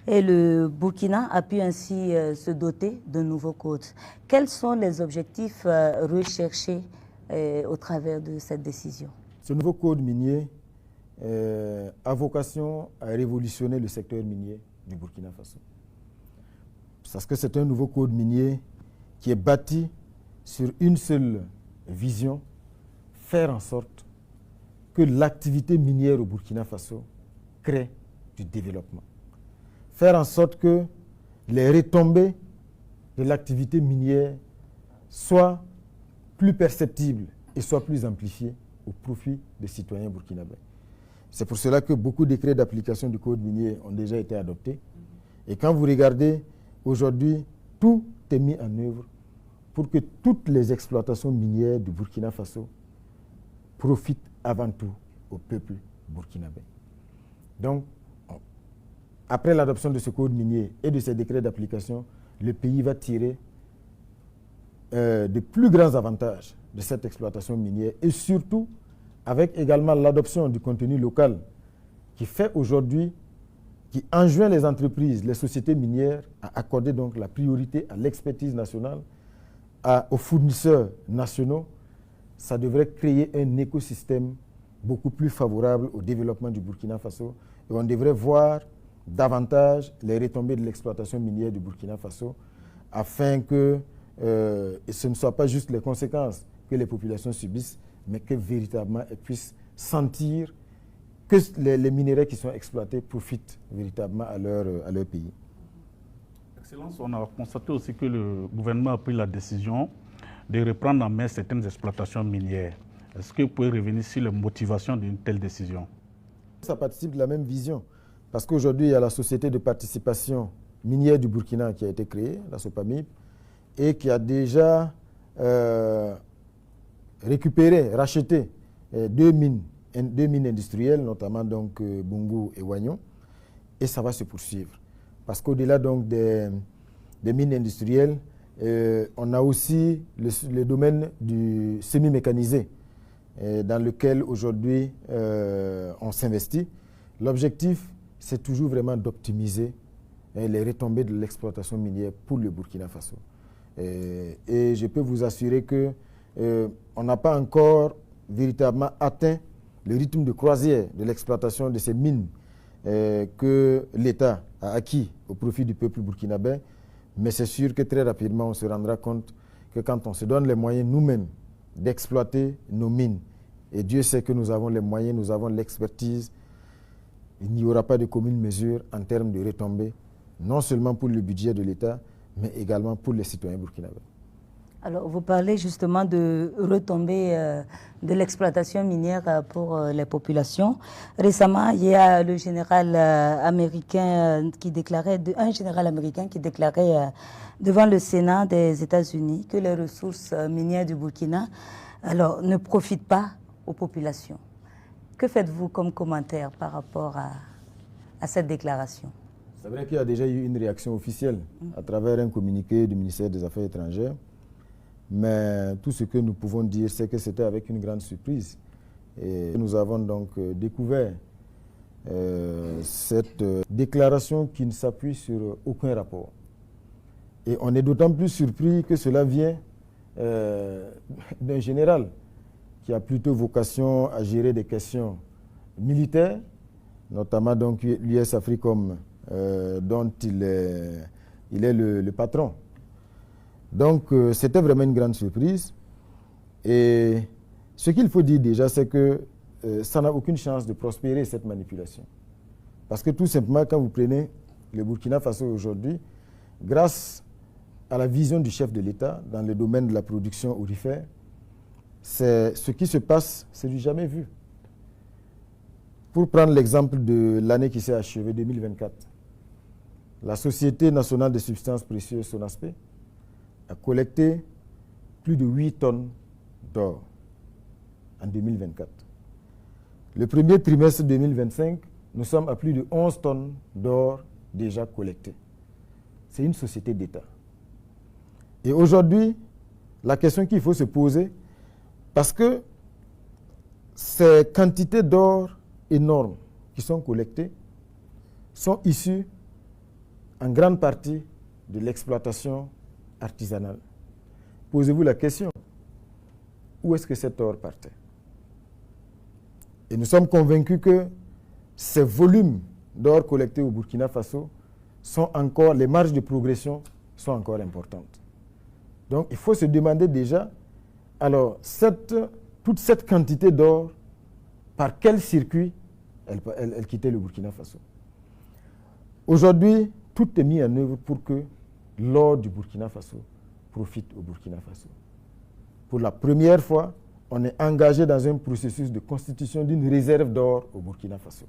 et le Burkina a pu ainsi se doter d'un nouveau code. Quels sont les objectifs recherchés au travers de cette décision? Ce nouveau code minier a vocation à révolutionner le secteur minier du Burkina Faso. Parce que c'est un nouveau code minier qui est bâti sur une seule vision, faire en sorte que l'activité minière au Burkina Faso crée du développement. Faire en sorte que les retombées de l'activité minière soient plus perceptibles et soient plus amplifiées au profit des citoyens burkinabés. C'est pour cela que beaucoup de décrets d'application du code minier ont déjà été adoptés. Et quand vous regardez, aujourd'hui, tout est mis en œuvre pour que toutes les exploitations minières du Burkina Faso profitent avant tout au peuple burkinabé. Donc, après l'adoption de ce code minier et de ces décrets d'application, le pays va tirer de plus grands avantages de cette exploitation minière et surtout avec également l'adoption du contenu local qui fait aujourd'hui, qui enjoint les entreprises, les sociétés minières à accorder donc la priorité à l'expertise nationale, aux fournisseurs nationaux. Ça devrait créer un écosystème beaucoup plus favorable au développement du Burkina Faso et on devrait voir davantage les retombées de l'exploitation minière du Burkina Faso afin que ce ne soit pas juste les conséquences que les populations subissent, mais que véritablement elles puissent sentir que les minéraux qui sont exploités profitent véritablement à leur pays. Excellence, on a constaté aussi que le gouvernement a pris la décision de reprendre en main certaines exploitations minières. Est-ce que vous pouvez revenir sur les motivations d'une telle décision? Ça participe de la même vision. Parce qu'aujourd'hui, il y a la Société de participation minière du Burkina qui a été créée, la SOPAMIB, et qui a déjà récupéré, racheté deux mines industrielles, notamment donc Bungu et Wagnon, et ça va se poursuivre. Parce qu'au-delà donc des mines industrielles, on a aussi le domaine du semi-mécanisé, dans lequel aujourd'hui on s'investit. L'objectif, c'est toujours vraiment d'optimiser les retombées de l'exploitation minière pour le Burkina Faso. Et je peux vous assurer qu'on n'a pas encore véritablement atteint le rythme de croisière de l'exploitation de ces mines que l'État a acquis au profit du peuple burkinabé. Mais c'est sûr que très rapidement, on se rendra compte que quand on se donne les moyens nous-mêmes d'exploiter nos mines, et Dieu sait que nous avons les moyens, nous avons l'expertise, il n'y aura pas de commune mesure en termes de retombées, non seulement pour le budget de l'État, mais également pour les citoyens burkinabés. Alors, vous parlez justement de retombées de l'exploitation minière pour les populations. Récemment, il y a le général américain qui déclarait, devant le Sénat des États-Unis que les ressources minières du Burkina ne profitent pas aux populations. Que faites-vous comme commentaire par rapport à cette déclaration? C'est vrai qu'il y a déjà eu une réaction officielle à travers un communiqué du ministère des Affaires étrangères. Mais tout ce que nous pouvons dire, c'est que c'était avec une grande surprise. Et nous avons donc découvert cette déclaration qui ne s'appuie sur aucun rapport. Et on est d'autant plus surpris que cela vient d'un général qui a plutôt vocation à gérer des questions militaires, notamment donc l'US Africom, dont il est le patron. Donc, c'était vraiment une grande surprise. Et ce qu'il faut dire déjà, c'est que ça n'a aucune chance de prospérer, cette manipulation. Parce que tout simplement, quand vous prenez le Burkina Faso aujourd'hui, grâce à la vision du chef de l'État dans le domaine de la production aurifère, c'est ce qui se passe, c'est du jamais vu. Pour prendre l'exemple de l'année qui s'est achevée, 2024, la Société nationale des substances précieuses, SONASPE, a collecté plus de 8 tonnes d'or en 2024. Le premier trimestre 2025, nous sommes à plus de 11 tonnes d'or déjà collectées. C'est une société d'État. Et aujourd'hui, la question qu'il faut se poser, parce que ces quantités d'or énormes qui sont collectées sont issues en grande partie de l'exploitation artisanale. Posez-vous la question, où est-ce que cet or partait? Et nous sommes convaincus que ces volumes d'or collectés au Burkina Faso sont encore, les marges de progression sont encore importantes. Donc il faut se demander déjà, alors toute cette quantité d'or, par quel circuit elle quittait le Burkina Faso? Aujourd'hui, tout est mis en œuvre pour que l'or du Burkina Faso profite au Burkina Faso. Pour la première fois, on est engagé dans un processus de constitution d'une réserve d'or au Burkina Faso.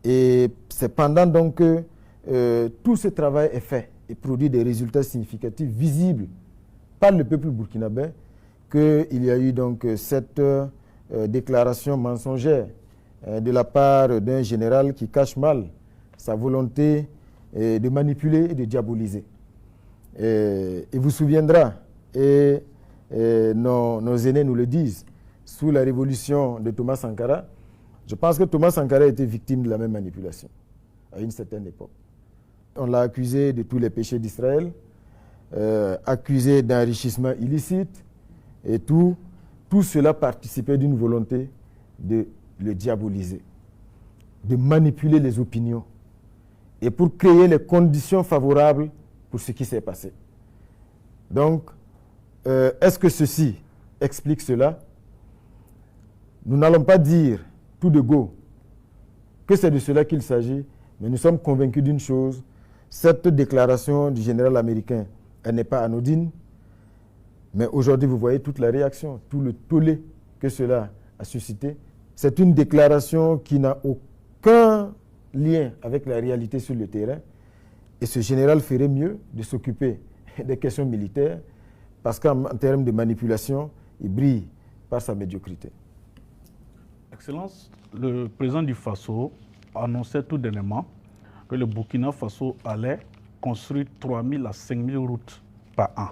Et c'est pendant donc que tout ce travail est fait et produit des résultats significatifs visibles par le peuple burkinabé qu'il y a eu donc cette déclaration mensongère de la part d'un général qui cache mal sa volonté de manipuler et de diaboliser. Et vous vous souviendra, et nos aînés nous le disent, sous la révolution de Thomas Sankara, je pense que Thomas Sankara était victime de la même manipulation à une certaine époque. On l'a accusé de tous les péchés d'Israël, accusé d'enrichissement illicite, et tout cela participait d'une volonté de le diaboliser, de manipuler les opinions, et pour créer les conditions favorables pour ce qui s'est passé. Donc, est-ce que ceci explique cela? Nous n'allons pas dire tout de go que c'est de cela qu'il s'agit, mais nous sommes convaincus d'une chose, cette déclaration du général américain, elle n'est pas anodine, mais aujourd'hui vous voyez toute la réaction, tout le tollé que cela a suscité. C'est une déclaration qui n'a aucun lien avec la réalité sur le terrain. Et ce général ferait mieux de s'occuper des questions militaires parce qu'en termes de manipulation, il brille par sa médiocrité. Excellence, le président du Faso annonçait tout dernièrement que le Burkina Faso allait construire 3 000 à 5 000 routes par an.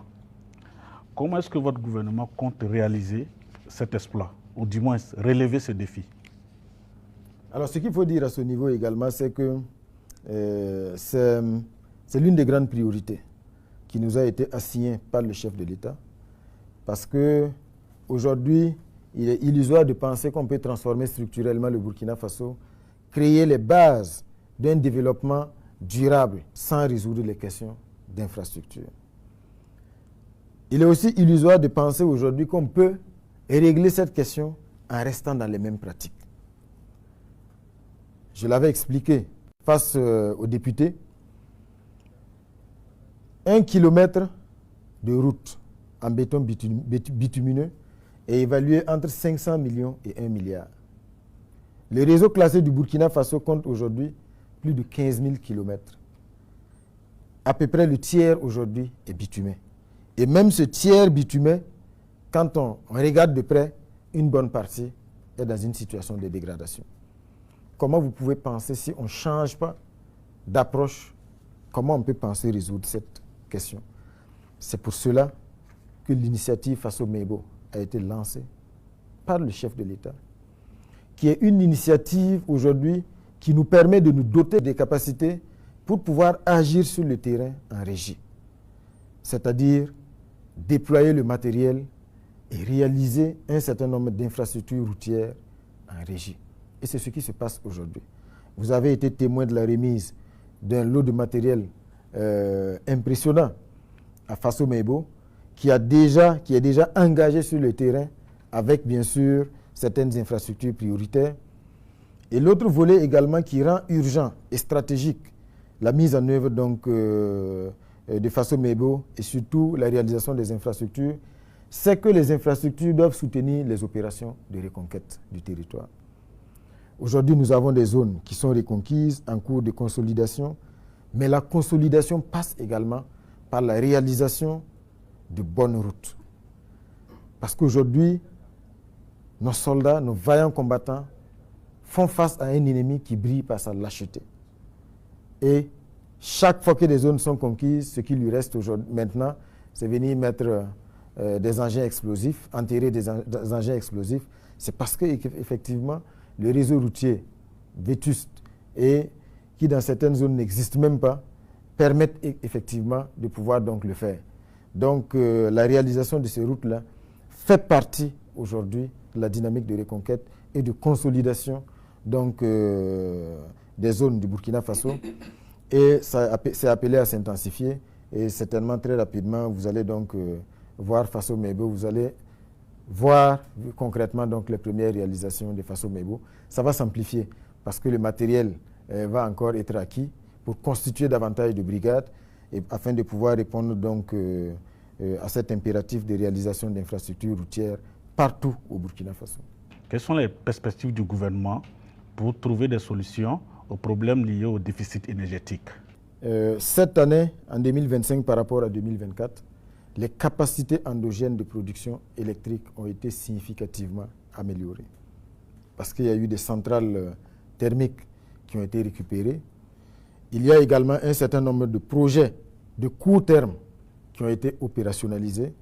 Comment est-ce que votre gouvernement compte réaliser cet exploit, ou du moins relever ce défi? Alors, ce qu'il faut dire à ce niveau également, c'est que c'est l'une des grandes priorités qui nous a été assignée par le chef de l'État, parce qu'aujourd'hui, il est illusoire de penser qu'on peut transformer structurellement le Burkina Faso, créer les bases d'un développement durable sans résoudre les questions d'infrastructure. Il est aussi illusoire de penser aujourd'hui qu'on peut régler cette question en restant dans les mêmes pratiques. Je l'avais expliqué face aux députés. 1 kilomètre de route en béton bitumineux est évalué entre 500 millions et 1 milliard. Le réseau classé du Burkina Faso compte aujourd'hui plus de 15 000 kilomètres. À peu près le tiers aujourd'hui est bitumé. Et même ce tiers bitumé, quand on regarde de près, une bonne partie est dans une situation de dégradation. Comment vous pouvez penser, si on ne change pas d'approche, comment on peut penser résoudre cette question? C'est pour cela que l'initiative Faso-Mebo a été lancée par le chef de l'État, qui est une initiative aujourd'hui qui nous permet de nous doter des capacités pour pouvoir agir sur le terrain en régie. C'est-à-dire déployer le matériel et réaliser un certain nombre d'infrastructures routières en régie. Et c'est ce qui se passe aujourd'hui. Vous avez été témoin de la remise d'un lot de matériel impressionnant à Faso-Mebo, qui est déjà engagé sur le terrain avec, bien sûr, certaines infrastructures prioritaires. Et l'autre volet également qui rend urgent et stratégique la mise en œuvre donc, de Faso-Mebo et surtout la réalisation des infrastructures, c'est que les infrastructures doivent soutenir les opérations de reconquête du territoire. Aujourd'hui, nous avons des zones qui sont reconquises en cours de consolidation, mais la consolidation passe également par la réalisation de bonnes routes. Parce qu'aujourd'hui, nos soldats, nos vaillants combattants font face à un ennemi qui brille par sa lâcheté. Et chaque fois que des zones sont conquises, ce qui lui reste maintenant, c'est venir mettre des engins explosifs, enterrer des engins explosifs. C'est parce qu'effectivement, le réseau routier vétuste et qui dans certaines zones n'existe même pas, permettent effectivement de pouvoir donc le faire. Donc la réalisation de ces routes-là fait partie aujourd'hui de la dynamique de reconquête et de consolidation donc, des zones du Burkina Faso. Et c'est appelé à s'intensifier et certainement très rapidement vous allez donc voir Faso-Mebo, vous allez voir concrètement donc les premières réalisations de Faso-Mebo. Ça va s'amplifier parce que le matériel va encore être acquis pour constituer davantage de brigades et afin de pouvoir répondre donc à cet impératif de réalisation d'infrastructures routières partout au Burkina Faso. Quelles sont les perspectives du gouvernement pour trouver des solutions aux problèmes liés au déficit énergétique? Cette année, en 2025 par rapport à 2024, les capacités endogènes de production électrique ont été significativement améliorées. Parce qu'il y a eu des centrales thermiques qui ont été récupérées. Il y a également un certain nombre de projets de court terme qui ont été opérationnalisés,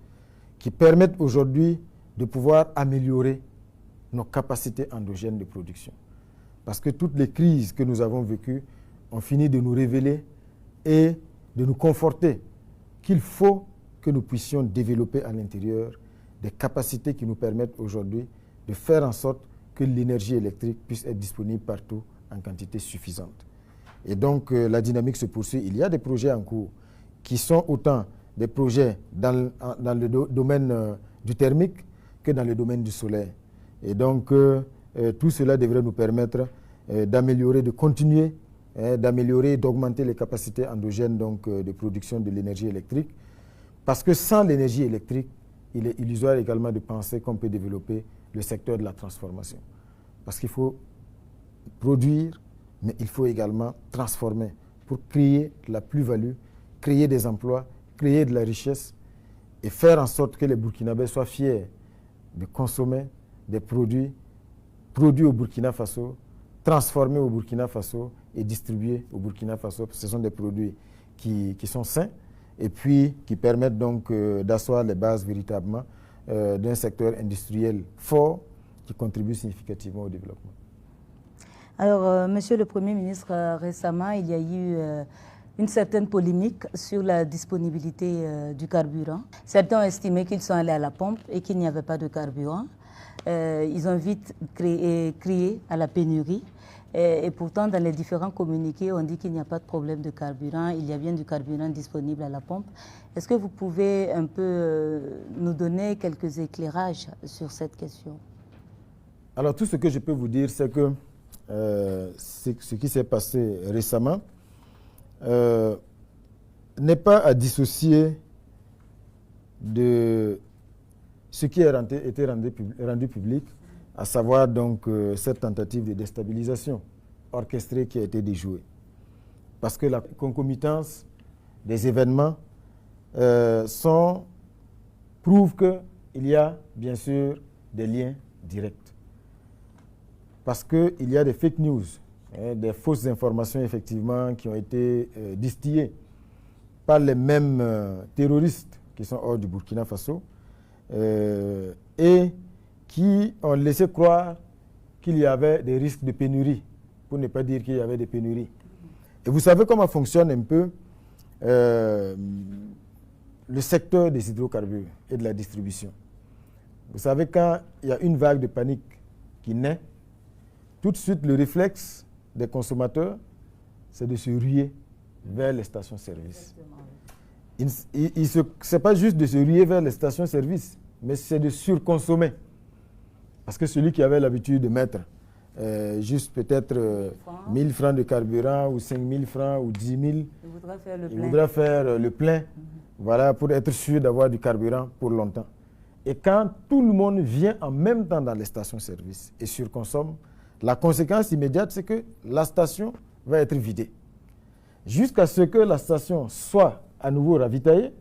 qui permettent aujourd'hui de pouvoir améliorer nos capacités endogènes de production. Parce que toutes les crises que nous avons vécues ont fini de nous révéler et de nous conforter qu'il faut que nous puissions développer à l'intérieur des capacités qui nous permettent aujourd'hui de faire en sorte que l'énergie électrique puisse être disponible partout en quantité suffisante. Et donc la dynamique se poursuit. Il y a des projets en cours qui sont autant des projets dans le domaine du thermique que dans le domaine du solaire. Et donc tout cela devrait nous permettre d'améliorer, de continuer, d'améliorer, d'augmenter les capacités endogènes donc, de production de l'énergie électrique. Parce que sans l'énergie électrique, il est illusoire également de penser qu'on peut développer le secteur de la transformation. Parce qu'il faut produire, mais il faut également transformer pour créer la plus-value, créer des emplois, créer de la richesse et faire en sorte que les Burkinabés soient fiers de consommer des produits produits au Burkina Faso, transformés au Burkina Faso et distribués au Burkina Faso. Ce sont des produits qui sont sains et puis qui permettent donc d'asseoir les bases véritablement d'un secteur industriel fort qui contribue significativement au développement. Alors, Monsieur le Premier ministre, récemment, il y a eu une certaine polémique sur la disponibilité du carburant. Certains ont estimé qu'ils sont allés à la pompe et qu'il n'y avait pas de carburant. Ils ont vite crié à la pénurie. Et pourtant, dans les différents communiqués, on dit qu'il n'y a pas de problème de carburant. Il y a bien du carburant disponible à la pompe. Est-ce que vous pouvez un peu nous donner quelques éclairages sur cette question? Alors, tout ce que je peux vous dire, c'est que ce qui s'est passé récemment n'est pas à dissocier de ce qui a été rendu public, à savoir donc cette tentative de déstabilisation orchestrée qui a été déjouée. Parce que la concomitance des événements prouve qu'il y a bien sûr des liens directs. Parce qu'il y a des fake news, des fausses informations effectivement qui ont été distillées par les mêmes terroristes qui sont hors du Burkina Faso et qui ont laissé croire qu'il y avait des risques de pénurie, pour ne pas dire qu'il y avait des pénuries. Et vous savez comment fonctionne un peu le secteur des hydrocarbures et de la distribution. Vous savez, quand il y a une vague de panique qui naît, tout de suite, le réflexe des consommateurs, c'est de se ruer vers les stations-service. Ce n'est pas juste de se ruer vers les stations-service, mais c'est de surconsommer. Parce que celui qui avait l'habitude de mettre juste peut-être 1000 francs de carburant ou 5000 francs ou 10 000, il voudra faire le plein, voilà, pour être sûr d'avoir du carburant pour longtemps. Et quand tout le monde vient en même temps dans les stations-service et surconsomme, la conséquence immédiate, c'est que la station va être vidée. Jusqu'à ce que la station soit à nouveau ravitaillée,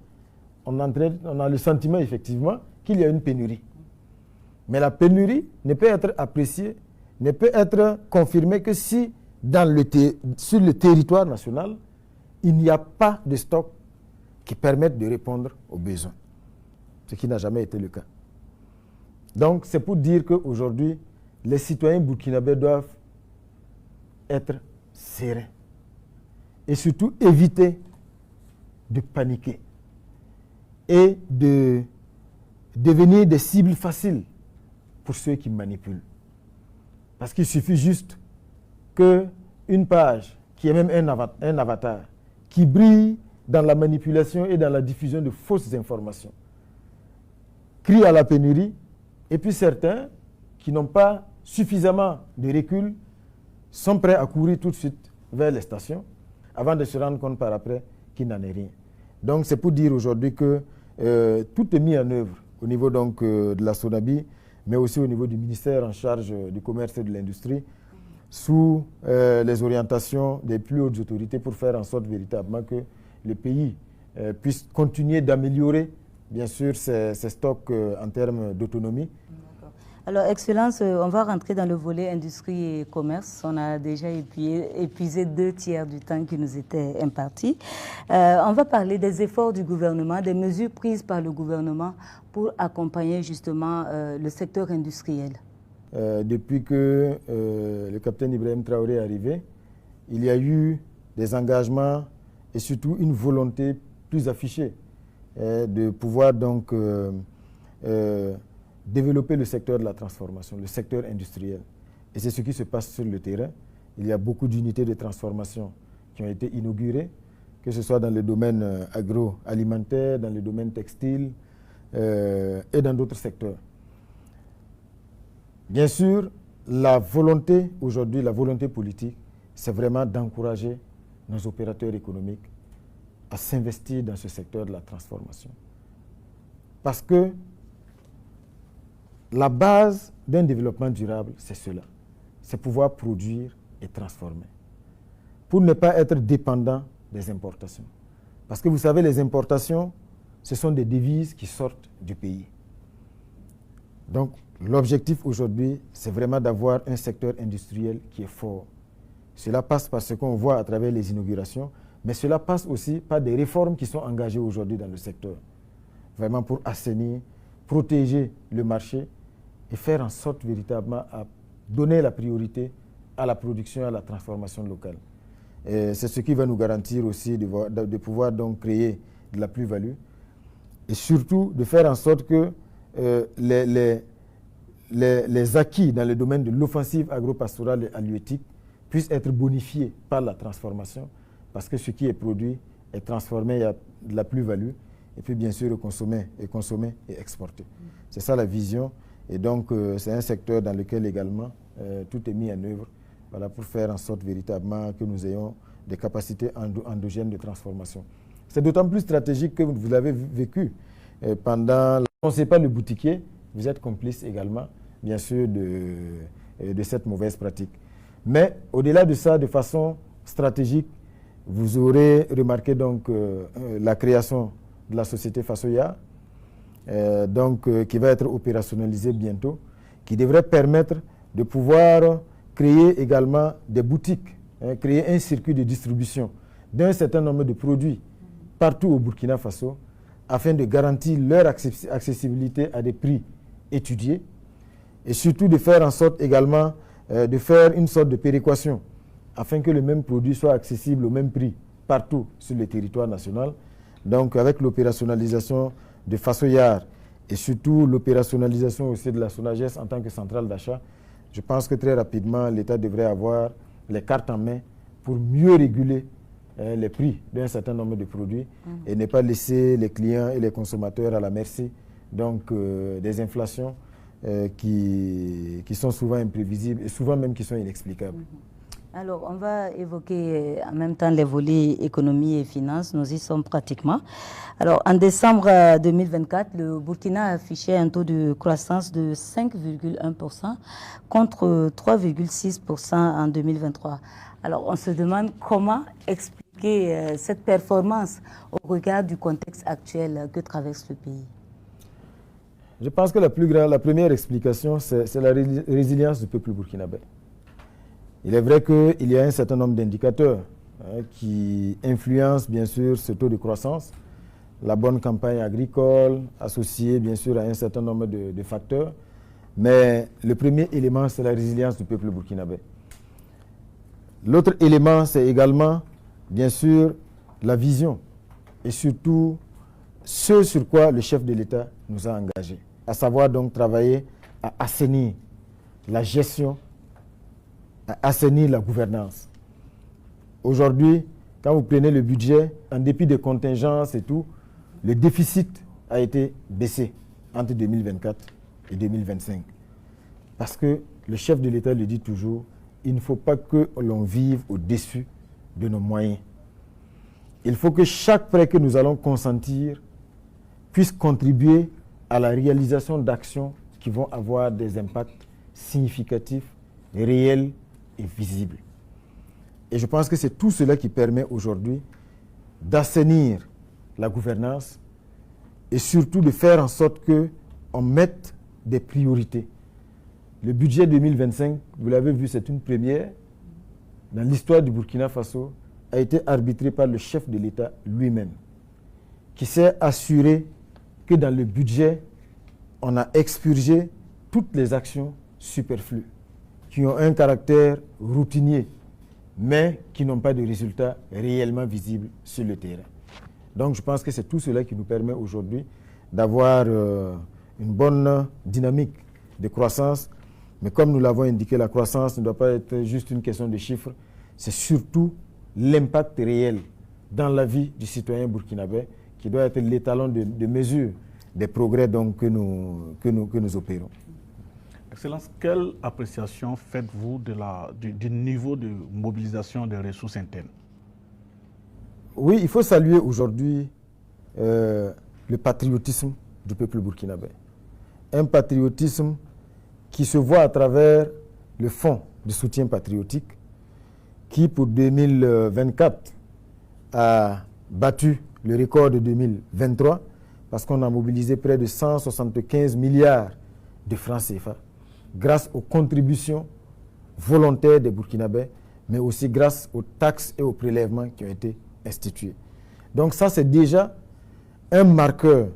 on a le sentiment effectivement qu'il y a une pénurie. Mais la pénurie ne peut être appréciée, ne peut être confirmée que si sur le territoire national, il n'y a pas de stock qui permette de répondre aux besoins. Ce qui n'a jamais été le cas. Donc c'est pour dire qu'aujourd'hui, les citoyens burkinabés doivent être sereins et surtout éviter de paniquer et de devenir des cibles faciles pour ceux qui manipulent. Parce qu'il suffit juste qu'une page, qui est même un avatar, qui brille dans la manipulation et dans la diffusion de fausses informations, crie à la pénurie, et puis certains qui n'ont pas suffisamment de recul sont prêts à courir tout de suite vers les stations avant de se rendre compte par après qu'il n'en est rien. Donc c'est pour dire aujourd'hui que tout est mis en œuvre au niveau donc, de la SONABI, mais aussi au niveau du ministère en charge du commerce et de l'industrie, sous les orientations des plus hautes autorités pour faire en sorte véritablement que le pays puisse continuer d'améliorer bien sûr ses stocks en termes d'autonomie. Alors, Excellence, on va rentrer dans le volet industrie et commerce. On a déjà épuisé 2/3 du temps qui nous était imparti. On va parler des efforts du gouvernement, des mesures prises par le gouvernement pour accompagner justement le secteur industriel. Depuis que le capitaine Ibrahim Traoré est arrivé, il y a eu des engagements et surtout une volonté plus affichée de pouvoir donc développer le secteur de la transformation, le secteur industriel. Et c'est ce qui se passe sur le terrain. Il y a beaucoup d'unités de transformation qui ont été inaugurées, que ce soit dans le domaine agroalimentaire, dans le domaine textile et dans d'autres secteurs. Bien sûr, la volonté aujourd'hui, la volonté politique, c'est vraiment d'encourager nos opérateurs économiques à s'investir dans ce secteur de la transformation. Parce que la base d'un développement durable, c'est cela. C'est pouvoir produire et transformer. Pour ne pas être dépendant des importations. Parce que vous savez, les importations, ce sont des devises qui sortent du pays. Donc, l'objectif aujourd'hui, c'est vraiment d'avoir un secteur industriel qui est fort. Cela passe par ce qu'on voit à travers les inaugurations, mais cela passe aussi par des réformes qui sont engagées aujourd'hui dans le secteur. Vraiment pour assainir, protéger le marché et faire en sorte véritablement à donner la priorité à la production et à la transformation locale. C'est ce qui va nous garantir aussi de pouvoir donc créer de la plus-value et surtout de faire en sorte que les acquis dans le domaine de l'offensive agro-pastorale et halieutique puissent être bonifiés par la transformation parce que ce qui est produit est transformé, il y a de la plus-value et puis bien sûr consommer et exporter. C'est ça la vision et donc c'est un secteur dans lequel également tout est mis en œuvre. Voilà, pour faire en sorte véritablement que nous ayons des capacités endogènes de transformation. C'est d'autant plus stratégique que vous l'avez vécu pendant... On ne sait pas le boutiquier, vous êtes complice également, bien sûr, de cette mauvaise pratique. Mais au-delà de ça, de façon stratégique, vous aurez remarqué donc la création de la société Fasoya, qui va être opérationnalisée bientôt, qui devrait permettre de pouvoir créer également des boutiques, créer un circuit de distribution d'un certain nombre de produits partout au Burkina Faso afin de garantir leur accessibilité à des prix étudiés et surtout de faire en sorte également de faire une sorte de péréquation afin que le même produit soit accessible au même prix partout sur le territoire national. Donc avec l'opérationnalisation de Fasoyar et surtout l'opérationnalisation aussi de la SONAGES en tant que centrale d'achat, je pense que très rapidement, l'État devrait avoir les cartes en main pour mieux réguler les prix d'un certain nombre de produits et ne pas laisser les clients et les consommateurs à la merci donc, des inflations qui sont souvent imprévisibles et souvent même qui sont inexplicables. Alors, on va évoquer en même temps les volets économie et finances. Nous y sommes pratiquement. Alors, en décembre 2024, le Burkina a affiché un taux de croissance de 5,1% contre 3,6% en 2023. Alors, on se demande comment expliquer cette performance au regard du contexte actuel que traverse le pays. Je pense que la première explication, c'est la résilience du peuple burkinabé. Il est vrai qu'il y a un certain nombre d'indicateurs qui influencent bien sûr ce taux de croissance, la bonne campagne agricole associée bien sûr à un certain nombre de facteurs, mais le premier élément c'est la résilience du peuple burkinabé. L'autre élément c'est également bien sûr la vision et surtout ce sur quoi le chef de l'État nous a engagés, à savoir donc travailler à assainir la gestion, à assainir la gouvernance. Aujourd'hui, quand vous prenez le budget, en dépit des contingences et tout, le déficit a été baissé entre 2024 et 2025. Parce que le chef de l'État le dit toujours, il ne faut pas que l'on vive au-dessus de nos moyens. Il faut que chaque prêt que nous allons consentir puisse contribuer à la réalisation d'actions qui vont avoir des impacts significatifs, réels et visible. Et je pense que c'est tout cela qui permet aujourd'hui d'assainir la gouvernance et surtout de faire en sorte qu'on mette des priorités. Le budget 2025, vous l'avez vu, c'est une première dans l'histoire du Burkina Faso, a été arbitré par le chef de l'État lui-même, qui s'est assuré que dans le budget, on a expurgé toutes les actions superflues qui ont un caractère routinier, mais qui n'ont pas de résultats réellement visibles sur le terrain. Donc je pense que c'est tout cela qui nous permet aujourd'hui d'avoir une bonne dynamique de croissance. Mais comme nous l'avons indiqué, la croissance ne doit pas être juste une question de chiffres, c'est surtout l'impact réel dans la vie du citoyen burkinabé qui doit être l'étalon de mesure des progrès donc, que nous opérons. Excellence, quelle appréciation faites-vous du niveau de mobilisation des ressources internes? Oui, il faut saluer aujourd'hui le patriotisme du peuple burkinabé. un patriotisme qui se voit à travers le fonds de soutien patriotique qui, pour 2024, a battu le record de 2023 parce qu'on a mobilisé près de 175 milliards de francs CFA grâce aux contributions volontaires des Burkinabés, mais aussi grâce aux taxes et aux prélèvements qui ont été institués. Donc ça, c'est déjà un marqueur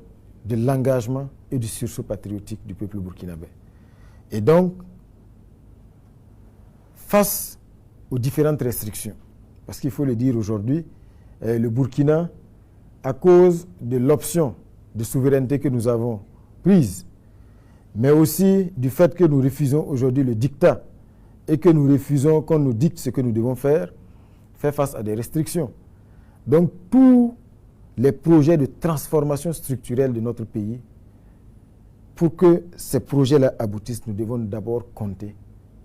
de l'engagement et du sursaut patriotique du peuple burkinabé. Et donc, face aux différentes restrictions, parce qu'il faut le dire aujourd'hui, le Burkina, à cause de l'option de souveraineté que nous avons prise, mais aussi du fait que nous refusons aujourd'hui le dictat et que nous refusons qu'on nous dicte ce que nous devons faire, fait face à des restrictions. Donc, tous les projets de transformation structurelle de notre pays, pour que ces projets-là aboutissent, nous devons d'abord compter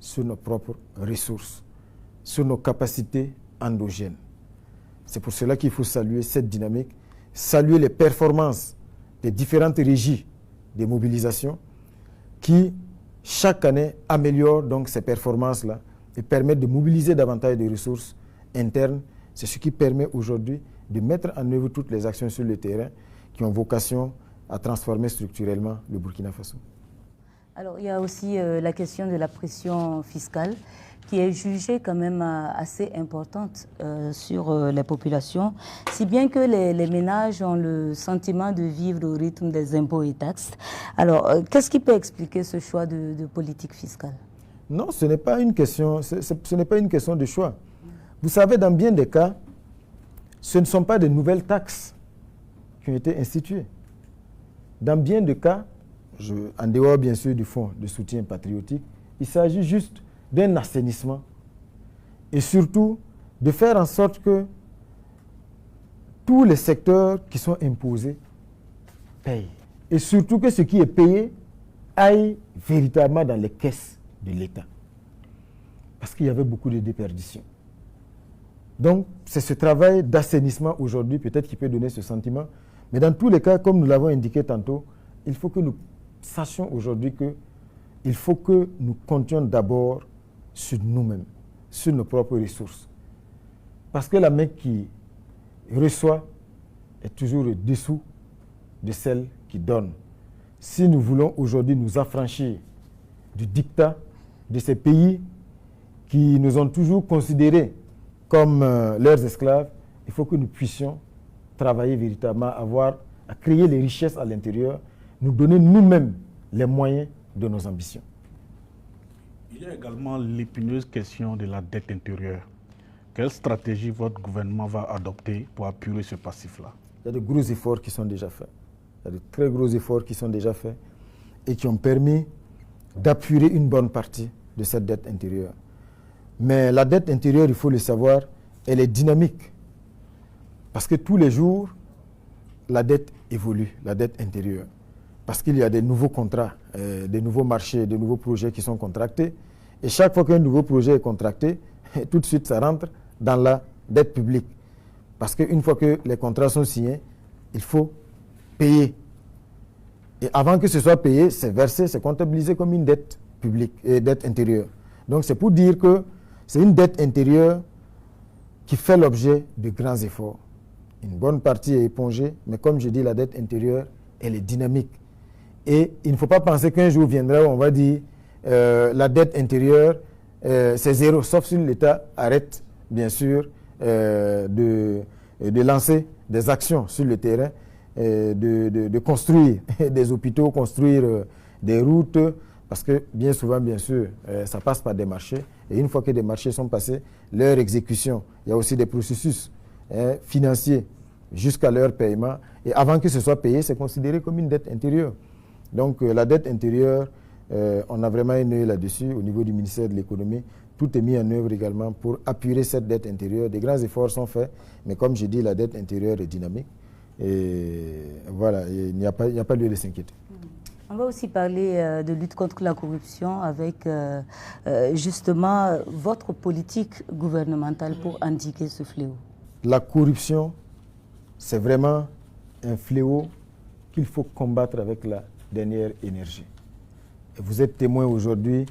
sur nos propres ressources, sur nos capacités endogènes. C'est pour cela qu'il faut saluer cette dynamique, saluer les performances des différentes régies des mobilisations qui, chaque année, améliorent donc ces performances-là et permettent de mobiliser davantage de ressources internes. C'est ce qui permet aujourd'hui de mettre en œuvre toutes les actions sur le terrain qui ont vocation à transformer structurellement le Burkina Faso. Alors, il y a aussi la question de la pression fiscale qui est jugée quand même assez importante sur les populations, si bien que les ménages ont le sentiment de vivre au rythme des impôts et taxes. Alors, qu'est-ce qui peut expliquer ce choix de politique fiscale? Non, ce n'est pas une question, ce n'est pas une question de choix. Vous savez, dans bien des cas, ce ne sont pas de nouvelles taxes qui ont été instituées. Dans bien de cas, en dehors bien sûr du fonds de soutien patriotique, il s'agit juste d'un assainissement et surtout de faire en sorte que tous les secteurs qui sont imposés payent. Et surtout que ce qui est payé aille véritablement dans les caisses de l'État. Parce qu'il y avait beaucoup de déperditions. Donc, c'est ce travail d'assainissement aujourd'hui, peut-être qui peut donner ce sentiment. Mais dans tous les cas, comme nous l'avons indiqué tantôt, il faut que nous sachions aujourd'hui qu'il faut que nous comptions d'abord sur nous-mêmes, sur nos propres ressources. Parce que la main qui reçoit est toujours au-dessous de celle qui donne. Si nous voulons aujourd'hui nous affranchir du dictat de ces pays qui nous ont toujours considérés comme leurs esclaves, il faut que nous puissions travailler véritablement, à créer les richesses à l'intérieur, nous donner nous-mêmes les moyens de nos ambitions. Il y a également l'épineuse question de la dette intérieure. Quelle stratégie votre gouvernement va adopter pour apurer ce passif-là? Il y a de gros efforts qui sont déjà faits. Il y a de très gros efforts qui sont déjà faits et qui ont permis d'apurer une bonne partie de cette dette intérieure. Mais la dette intérieure, il faut le savoir, elle est dynamique. Parce que tous les jours, la dette évolue, la dette intérieure. Parce qu'il y a des nouveaux contrats, des nouveaux marchés, des nouveaux projets qui sont contractés. Et chaque fois qu'un nouveau projet est contracté, tout de suite, ça rentre dans la dette publique. Parce qu'une fois que les contrats sont signés, il faut payer. Et avant que ce soit payé, c'est versé, c'est comptabilisé comme une dette publique et dette intérieure. Donc c'est pour dire que c'est une dette intérieure qui fait l'objet de grands efforts. Une bonne partie est épongée, mais comme je dis, la dette intérieure, elle est dynamique. Et il ne faut pas penser qu'un jour viendra où on va dire la dette intérieure, c'est zéro, sauf si l'État arrête, bien sûr, de lancer des actions sur le terrain, de construire des hôpitaux, construire des routes, parce que bien souvent, bien sûr, ça passe par des marchés. Et une fois que des marchés sont passés, leur exécution, il y a aussi des processus financiers jusqu'à leur paiement. Et avant que ce soit payé, c'est considéré comme une dette intérieure. Donc la dette intérieure, on a vraiment un œil là-dessus au niveau du ministère de l'économie. Tout est mis en œuvre également pour apurer cette dette intérieure. Des grands efforts sont faits, mais comme je dis, la dette intérieure est dynamique. Et voilà, il n'y a pas lieu de s'inquiéter. On va aussi parler de lutte contre la corruption avec justement votre politique gouvernementale pour endiguer ce fléau. La corruption, c'est vraiment un fléau qu'il faut combattre avec la dernière énergie. Vous êtes témoin aujourd'hui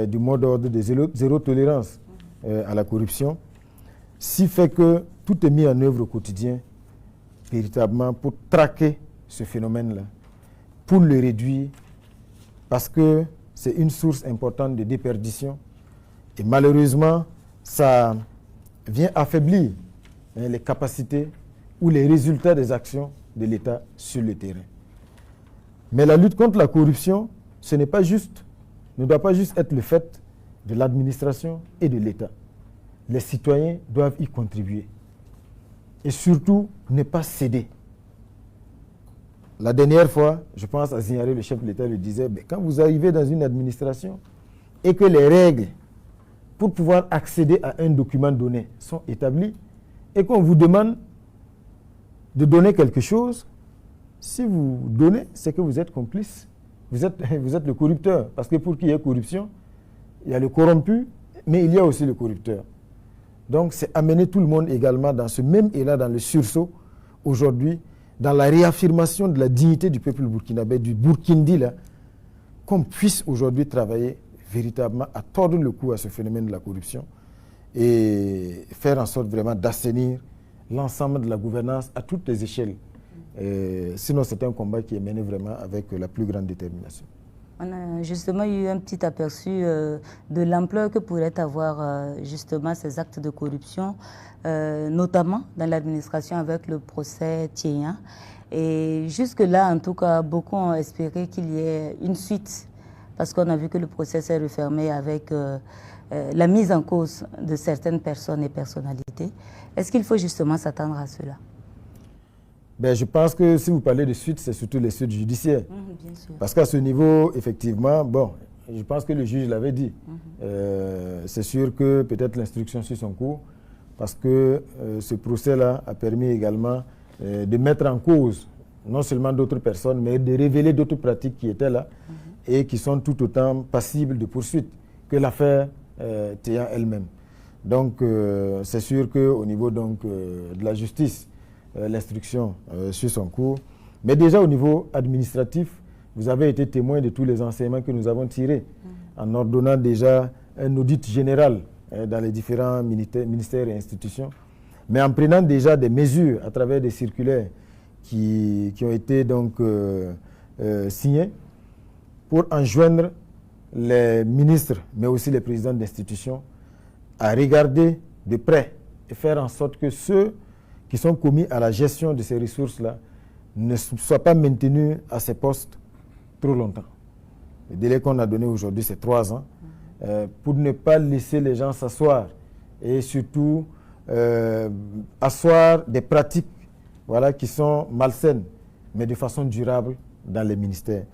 du mot d'ordre de zéro tolérance à la corruption, si fait que tout est mis en œuvre au quotidien, véritablement, pour traquer ce phénomène-là, pour le réduire, parce que c'est une source importante de déperdition. Et malheureusement, ça vient affaiblir les capacités ou les résultats des actions de l'État sur le terrain. Mais la lutte contre la corruption, ce n'est pas juste, ne doit pas juste être le fait de l'administration et de l'État. Les citoyens doivent y contribuer. Et surtout, ne pas céder. La dernière fois, je pense à Zignaré, le chef de l'État, le disait, quand vous arrivez dans une administration et que les règles pour pouvoir accéder à un document donné sont établies et qu'on vous demande de donner quelque chose, si vous donnez, c'est que vous êtes complice. Vous êtes le corrupteur. Parce que pour qu'il y ait corruption, il y a le corrompu, mais il y a aussi le corrupteur. Donc c'est amener tout le monde également dans ce même élan, dans le sursaut, aujourd'hui, dans la réaffirmation de la dignité du peuple burkinabé, du Burkindi, là, qu'on puisse aujourd'hui travailler véritablement à tordre le cou à ce phénomène de la corruption et faire en sorte vraiment d'assainir l'ensemble de la gouvernance à toutes les échelles. Sinon, c'est un combat qui est mené vraiment avec la plus grande détermination. On a justement eu un petit aperçu de l'ampleur que pourraient avoir justement ces actes de corruption, notamment dans l'administration avec le procès Théa. Et jusque-là, en tout cas, beaucoup ont espéré qu'il y ait une suite, parce qu'on a vu que le procès s'est refermé avec la mise en cause de certaines personnes et personnalités. Est-ce qu'il faut justement s'attendre à cela? Je pense que si vous parlez de suite, c'est surtout les suites judiciaires. Bien sûr. Parce qu'à ce niveau, effectivement, je pense que le juge l'avait dit. C'est sûr que peut-être l'instruction suit son cours, parce que ce procès-là a permis également de mettre en cause non seulement d'autres personnes, mais de révéler d'autres pratiques qui étaient là et qui sont tout autant passibles de poursuite que l'affaire Théa elle-même. Donc, c'est sûr qu'au niveau donc, de la justice, l'instruction suit son cours. Mais déjà au niveau administratif, vous avez été témoin de tous les enseignements que nous avons tirés en ordonnant déjà un audit général dans les différents ministères et institutions, mais en prenant déjà des mesures à travers des circulaires qui ont été donc signées pour enjoindre les ministres, mais aussi les présidents d'institutions, à regarder de près et faire en sorte que ceux qui sont commis à la gestion de ces ressources-là ne soient pas maintenus à ces postes trop longtemps. Le délai qu'on a donné aujourd'hui, c'est 3 ans, pour ne pas laisser les gens s'asseoir et surtout asseoir des pratiques qui sont malsaines, mais de façon durable dans les ministères.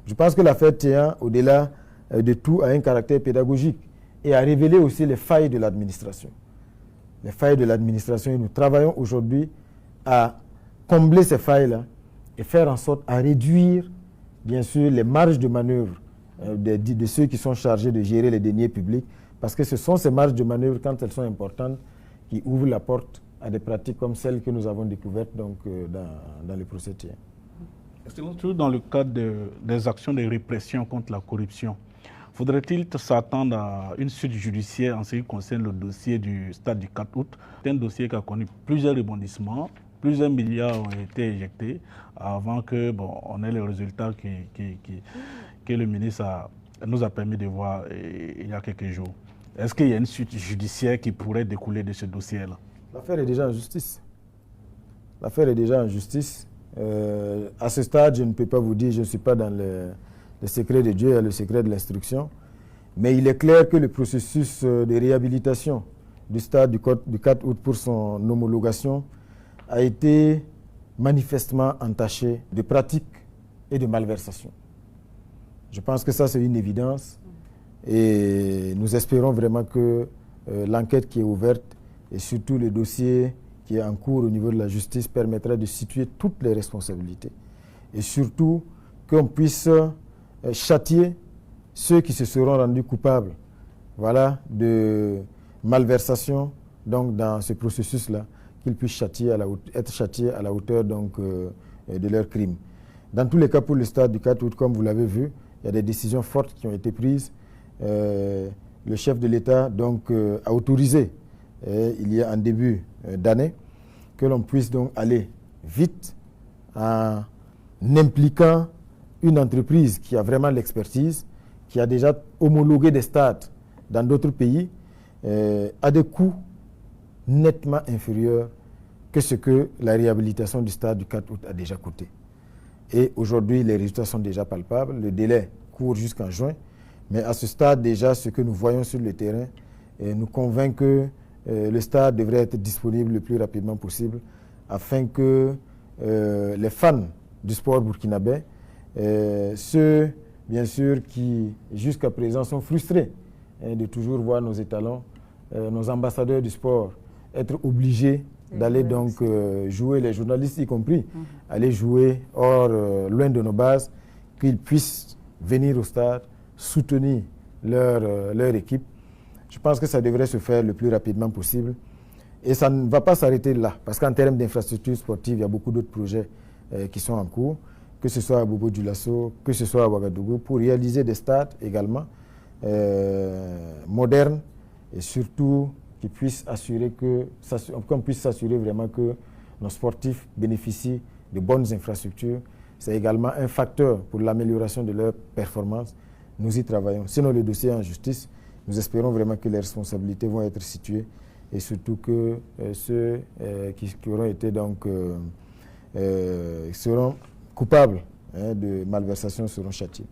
Je pense que l'affaire Théa, au-delà de tout, a un caractère pédagogique et a révélé aussi les failles de l'administration. Les failles de l'administration, et nous travaillons aujourd'hui à combler ces failles-là et faire en sorte à réduire, bien sûr, les marges de manœuvre de ceux qui sont chargés de gérer les deniers publics, parce que ce sont ces marges de manœuvre, quand elles sont importantes, qui ouvrent la porte à des pratiques comme celles que nous avons découvertes donc, dans le procès Théa. Toujours dans le cadre des actions de répression contre la corruption, faudrait-il s'attendre à une suite judiciaire en ce qui concerne le dossier du stade du 4 août? C'est un dossier qui a connu plusieurs rebondissements, plusieurs milliards ont été éjectés avant que on ait les résultats que le ministre nous a permis de voir il y a quelques jours. Est-ce qu'il y a une suite judiciaire qui pourrait découler de ce dossier-là? L'affaire est déjà en justice. L'affaire est déjà en justice. À ce stade, je ne peux pas vous dire, je ne suis pas dans le secret de Dieu et le secret de l'instruction. Mais il est clair que le processus de réhabilitation du stade du 4 août pour son homologation a été manifestement entaché de pratiques et de malversations. Je pense que ça, c'est une évidence. Et nous espérons vraiment que l'enquête qui est ouverte et surtout le dossier qui est en cours au niveau de la justice permettra de situer toutes les responsabilités. Et surtout qu'on puisse châtier ceux qui se seront rendus coupables de malversation donc, dans ce processus-là, qu'ils puissent être châtiés à la hauteur donc, de leurs crimes. Dans tous les cas, pour le stade du 4 août, comme vous l'avez vu, il y a des décisions fortes qui ont été prises. Le chef de l'État donc a autorisé, il y a un début d'année, que l'on puisse donc aller vite en impliquant une entreprise qui a vraiment l'expertise, qui a déjà homologué des stades dans d'autres pays, à des coûts nettement inférieurs que ce que la réhabilitation du stade du 4 août a déjà coûté. Et aujourd'hui, les résultats sont déjà palpables. Le délai court jusqu'en juin. Mais à ce stade, déjà, ce que nous voyons sur le terrain nous convainc que le stade devrait être disponible le plus rapidement possible afin que les fans du sport burkinabé, ceux, bien sûr, qui jusqu'à présent sont frustrés de toujours voir nos étalons, nos ambassadeurs du sport, être obligés d'aller donc jouer, les journalistes y compris, aller jouer loin de nos bases, qu'ils puissent venir au stade, soutenir leur équipe. Je pense que ça devrait se faire le plus rapidement possible. Et ça ne va pas s'arrêter là, parce qu'en termes d'infrastructures sportives, il y a beaucoup d'autres projets qui sont en cours, que ce soit à Bobo-Dioulasso, que ce soit à Ouagadougou, pour réaliser des stades également modernes et surtout qu'on puisse s'assurer vraiment que nos sportifs bénéficient de bonnes infrastructures. C'est également un facteur pour l'amélioration de leur performance. Nous y travaillons. Sinon, le dossier est en justice. Nous espérons vraiment que les responsabilités vont être situées et surtout que ceux qui auront été donc seront coupables de malversation seront châtiés.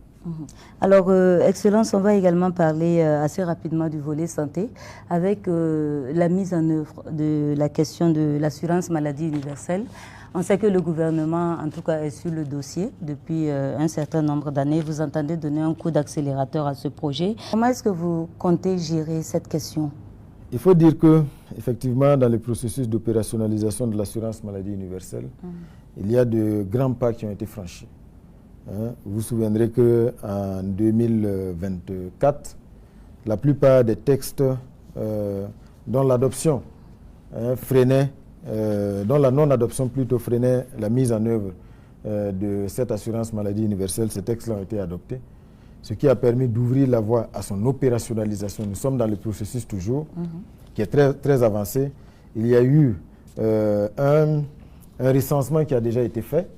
Alors, Excellence, on va également parler assez rapidement du volet santé avec la mise en œuvre de la question de l'assurance maladie universelle. On sait que le gouvernement, en tout cas, est sur le dossier depuis un certain nombre d'années. Vous entendez donner un coup d'accélérateur à ce projet. Comment est-ce que vous comptez gérer cette question? Il faut dire que, effectivement, dans le processus d'opérationnalisation de l'assurance maladie universelle, il y a de grands pas qui ont été franchis. Vous vous souviendrez qu'en 2024, la plupart des textes dont l'adoption freinait, dont la non-adoption plutôt freinait la mise en œuvre de cette assurance maladie universelle, ces textes-là ont été adoptés, ce qui a permis d'ouvrir la voie à son opérationnalisation. Nous sommes dans le processus toujours, qui est très, très avancé. Il y a eu un recensement qui a déjà été fait,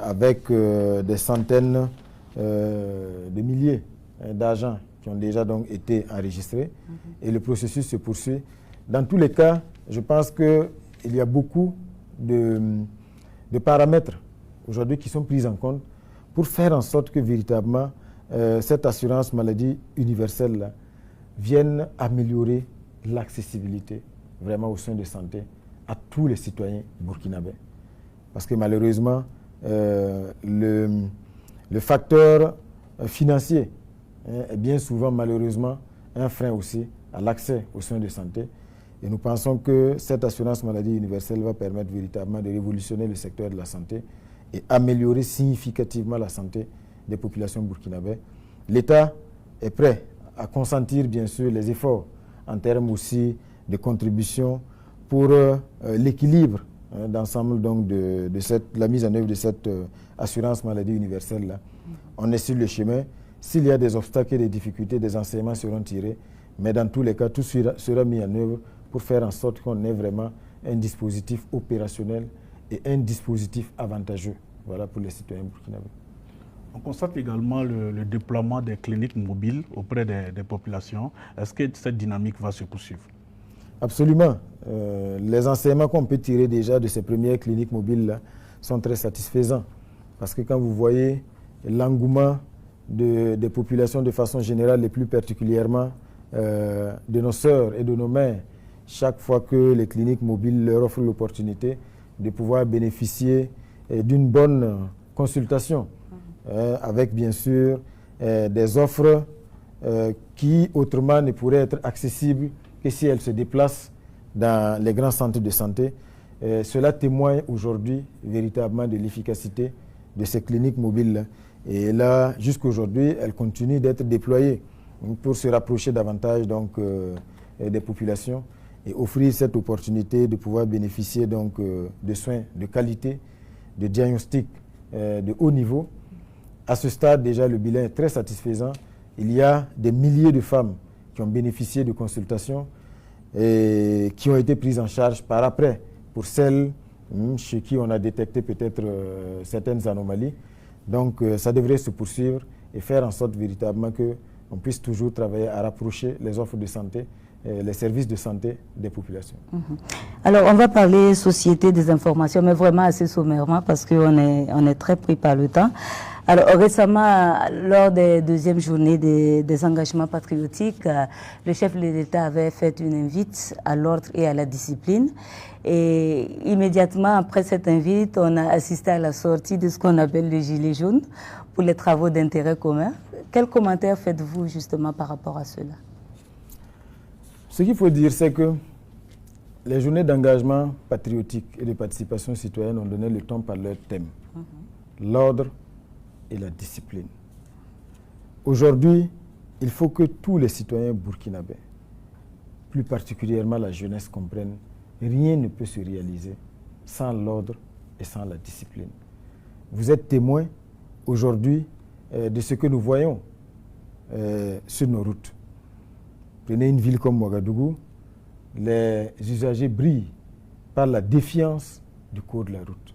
avec des centaines de milliers d'agents qui ont déjà donc été enregistrés et le processus se poursuit. Dans tous les cas, je pense qu'il y a beaucoup de paramètres aujourd'hui qui sont pris en compte pour faire en sorte que véritablement cette assurance maladie universelle là, vienne améliorer l'accessibilité vraiment aux soins de santé à tous les citoyens burkinabés. Parce que malheureusement, le facteur financier est bien souvent malheureusement un frein aussi à l'accès aux soins de santé. Et nous pensons que cette assurance maladie universelle va permettre véritablement de révolutionner le secteur de la santé et améliorer significativement la santé des populations burkinabées. L'État est prêt à consentir bien sûr les efforts en termes aussi de contribution pour l'équilibre d'ensemble donc de la mise en œuvre de cette assurance maladie universelle là. On est sur le chemin. S'il y a des obstacles et des difficultés, des enseignements seront tirés. Mais dans tous les cas, tout sera mis en œuvre pour faire en sorte qu'on ait vraiment un dispositif opérationnel et un dispositif avantageux, voilà, pour les citoyens burkinabés. On constate également le déploiement des cliniques mobiles auprès des populations. Est-ce que cette dynamique va se poursuivre? Absolument. Les enseignements qu'on peut tirer déjà de ces premières cliniques mobiles-là sont très satisfaisants. Parce que quand vous voyez l'engouement des populations de façon générale, et plus particulièrement de nos sœurs et de nos mères, chaque fois que les cliniques mobiles leur offrent l'opportunité de pouvoir bénéficier d'une bonne consultation, avec bien sûr des offres qui autrement ne pourraient être accessibles que si elles se déplacent dans les grands centres de santé. Cela témoigne aujourd'hui véritablement de l'efficacité de ces cliniques mobiles. Et là, jusqu'aujourd'hui, elles continuent d'être déployées pour se rapprocher davantage donc, des populations et offrir cette opportunité de pouvoir bénéficier donc, de soins de qualité, de diagnostics de haut niveau À ce stade, déjà, le bilan est très satisfaisant. Il y a des milliers de femmes qui ont bénéficié de consultations et qui ont été prises en charge par après pour celles chez qui on a détecté peut-être certaines anomalies. Donc, ça devrait se poursuivre et faire en sorte véritablement qu'on puisse toujours travailler à rapprocher les offres de santé, les services de santé des populations. Alors, on va parler société des informations, mais vraiment assez sommairement parce qu'on est très pris par le temps. Alors, récemment, lors des deuxièmes journées des engagements patriotiques, le chef de l'État avait fait une invite à l'ordre et à la discipline. Et immédiatement après cette invite, on a assisté à la sortie de ce qu'on appelle le gilet jaune pour les travaux d'intérêt commun. Quel commentaire faites-vous justement par rapport à cela? Ce qu'il faut dire, c'est que les journées d'engagement patriotique et de participation citoyenne ont donné le temps par leur thème. L'ordre et la discipline. Aujourd'hui, il faut que tous les citoyens burkinabés, plus particulièrement la jeunesse, comprennent rien ne peut se réaliser sans l'ordre et sans la discipline. Vous êtes témoins aujourd'hui de ce que nous voyons sur nos routes. Prenez une ville comme Ouagadougou, les usagers brillent par la défiance du code de la route.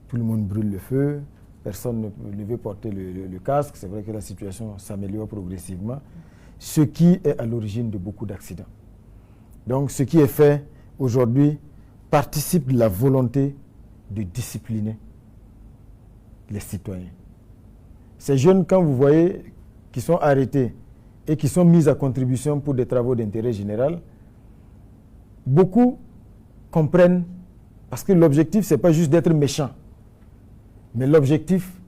Tout le monde brûle le feu, personne ne veut porter le casque. C'est vrai que la situation s'améliore progressivement, ce qui est à l'origine de beaucoup d'accidents. Donc ce qui est fait aujourd'hui participe de la volonté de discipliner les citoyens. Ces jeunes, quand vous voyez, qui sont arrêtés et qui sont mis à contribution pour des travaux d'intérêt général, beaucoup comprennent, parce que l'objectif, ce n'est pas juste d'être méchant, mais l'objectif,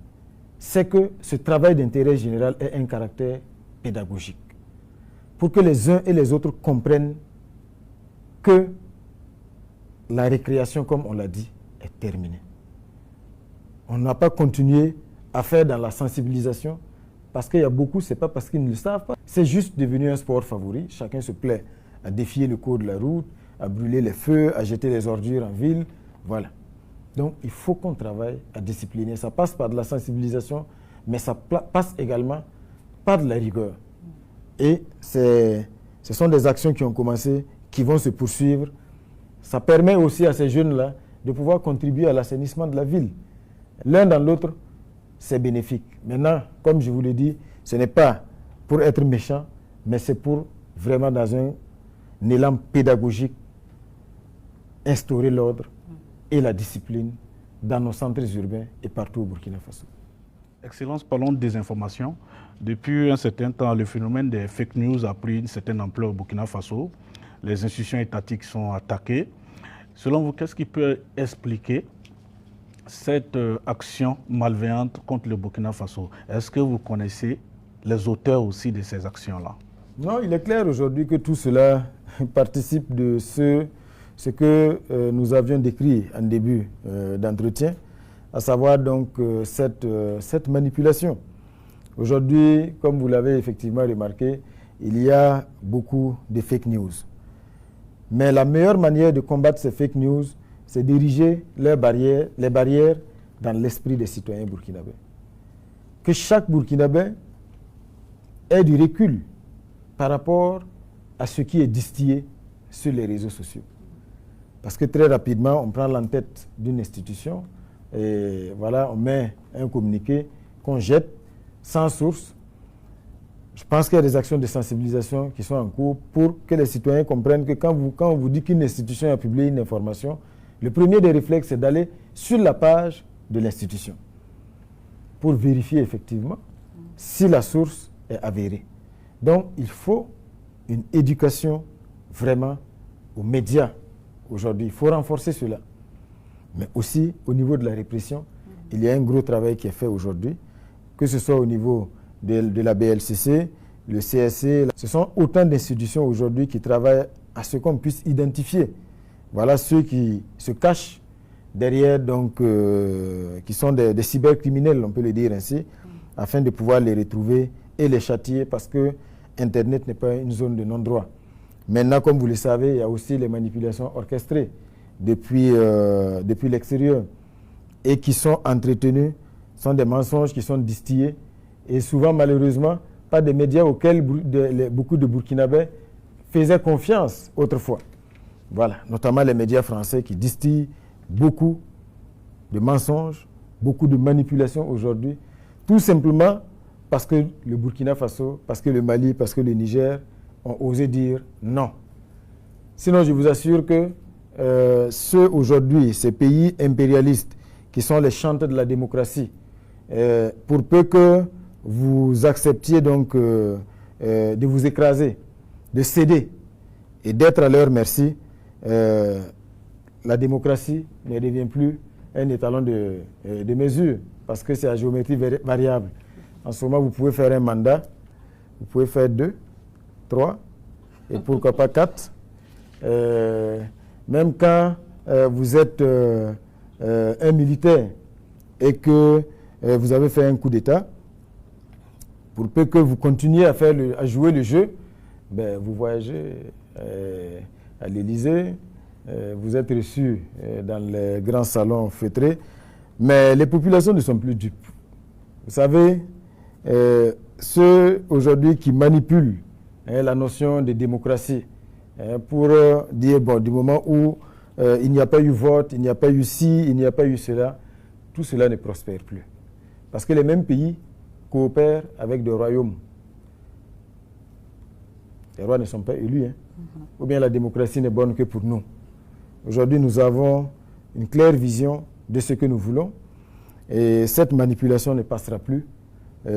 c'est que ce travail d'intérêt général ait un caractère pédagogique, pour que les uns et les autres comprennent que la récréation, comme on l'a dit, est terminée. On n'a pas continué à faire dans la sensibilisation, parce qu'il y a beaucoup, ce n'est pas parce qu'ils ne le savent pas. C'est juste devenu un sport favori. Chacun se plaît à défier le code de la route, à brûler les feux, à jeter les ordures en ville. Voilà. Donc, il faut qu'on travaille à discipliner. Ça passe par de la sensibilisation, mais ça passe également par de la rigueur. Et ce sont des actions qui ont commencé, qui vont se poursuivre. Ça permet aussi à ces jeunes-là de pouvoir contribuer à l'assainissement de la ville. L'un dans l'autre, c'est bénéfique. Maintenant, comme je vous l'ai dit, ce n'est pas pour être méchant, mais c'est pour vraiment, dans un élan pédagogique, instaurer l'ordre et la discipline dans nos centres urbains et partout au Burkina Faso. Excellence, parlons de désinformation. Depuis un certain temps, le phénomène des fake news a pris une certaine ampleur au Burkina Faso. Les institutions étatiques sont attaquées. Selon vous, qu'est-ce qui peut expliquer cette action malveillante contre le Burkina Faso? Est-ce que vous connaissez les auteurs aussi de ces actions-là? Non, il est clair aujourd'hui que tout cela participe de ce que nous avions décrit en début d'entretien, à savoir donc cette manipulation. Aujourd'hui, comme vous l'avez effectivement remarqué, il y a beaucoup de fake news. Mais la meilleure manière de combattre ces fake news, c'est d'ériger les barrières dans l'esprit des citoyens burkinabés. Que chaque Burkinabé ait du recul par rapport à ce qui est distillé sur les réseaux sociaux. Parce que très rapidement, on prend l'entête d'une institution et voilà, on met un communiqué qu'on jette sans source. Je pense qu'il y a des actions de sensibilisation qui sont en cours pour que les citoyens comprennent que quand on vous dit qu'une institution a publié une information, le premier des réflexes, c'est d'aller sur la page de l'institution pour vérifier effectivement si la source est avérée. Donc, il faut une éducation vraiment aux médias aujourd'hui. Il faut renforcer cela. Mais aussi, au niveau de la répression, il y a un gros travail qui est fait aujourd'hui, que ce soit au niveau de la BLCC, le CSC. Ce sont autant d'institutions aujourd'hui qui travaillent à ce qu'on puisse identifier. Voilà ceux qui se cachent derrière, donc, qui sont des cybercriminels, on peut le dire ainsi, afin de pouvoir les retrouver et les châtier, parce que Internet n'est pas une zone de non-droit. Maintenant, comme vous le savez, il y a aussi les manipulations orchestrées depuis l'extérieur et qui sont entretenues sont des mensonges qui sont distillés et souvent, malheureusement, pas des médias auxquels beaucoup de Burkinabés faisaient confiance autrefois. Voilà, notamment les médias français qui distillent beaucoup de mensonges, beaucoup de manipulations aujourd'hui, tout simplement parce que le Burkina Faso, parce que le Mali, parce que le Niger ont osé dire non. Sinon, je vous assure que ceux aujourd'hui, ces pays impérialistes qui sont les chanteurs de la démocratie, pour peu que vous acceptiez donc de vous écraser, de céder et d'être à leur merci, la démocratie ne devient plus un étalon de mesure parce que c'est à géométrie variable. En ce moment, vous pouvez faire un mandat, vous pouvez faire 2, 3 et pourquoi pas 4. Même quand vous êtes un militaire et que vous avez fait un coup d'État, pour peu que vous continuiez à jouer le jeu, ben, vous voyagez à l'Élysée, vous êtes reçu dans les grands salons feutrés, mais les populations ne sont plus dupes. Vous savez, ceux aujourd'hui qui manipulent la notion de démocratie pour dire, bon, du moment où il n'y a pas eu vote, il n'y a pas eu ci, il n'y a pas eu cela, tout cela ne prospère plus. Parce que les mêmes pays coopèrent avec des royaumes. Les rois ne sont pas élus, ou bien la démocratie n'est bonne que pour nous. Aujourd'hui, nous avons une claire vision de ce que nous voulons et cette manipulation ne passera plus.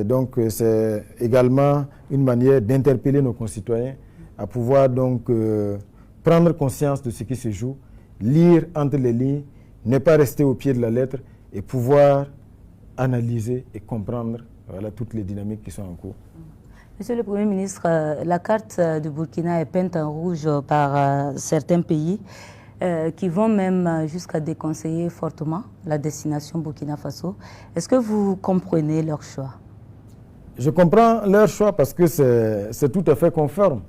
Donc, c'est également une manière d'interpeller nos concitoyens à pouvoir donc prendre conscience de ce qui se joue, lire entre les lignes, ne pas rester au pied de la lettre et pouvoir analyser et comprendre voilà, toutes les dynamiques qui sont en cours. Monsieur le Premier ministre, la carte du Burkina est peinte en rouge par certains pays qui vont même jusqu'à déconseiller fortement la destination Burkina Faso. Est-ce que vous comprenez leur choix? Je comprends leur choix parce que c'est tout à fait conforme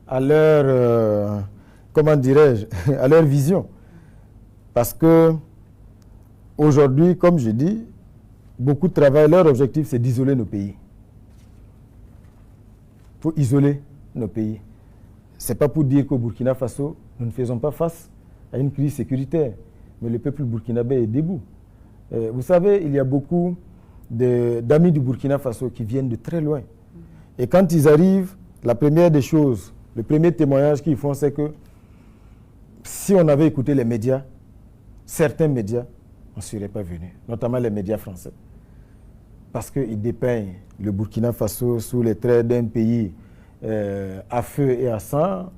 à leur, comment dirais-je, à leur vision. Parce que aujourd'hui, comme je dis, beaucoup de travail, leur objectif c'est d'isoler nos pays. Il faut isoler nos pays. Ce n'est pas pour dire qu'au Burkina Faso, nous ne faisons pas face à une crise sécuritaire, mais le peuple burkinabé est debout. Vous savez, il y a beaucoup d'amis du Burkina Faso qui viennent de très loin. Et quand ils arrivent, la première des choses, le premier témoignage qu'ils font, c'est que si on avait écouté les médias, certains médias, on ne serait pas venus, notamment les médias français. Parce qu'ils dépeignent le Burkina Faso sous les traits d'un pays à feu et à sang,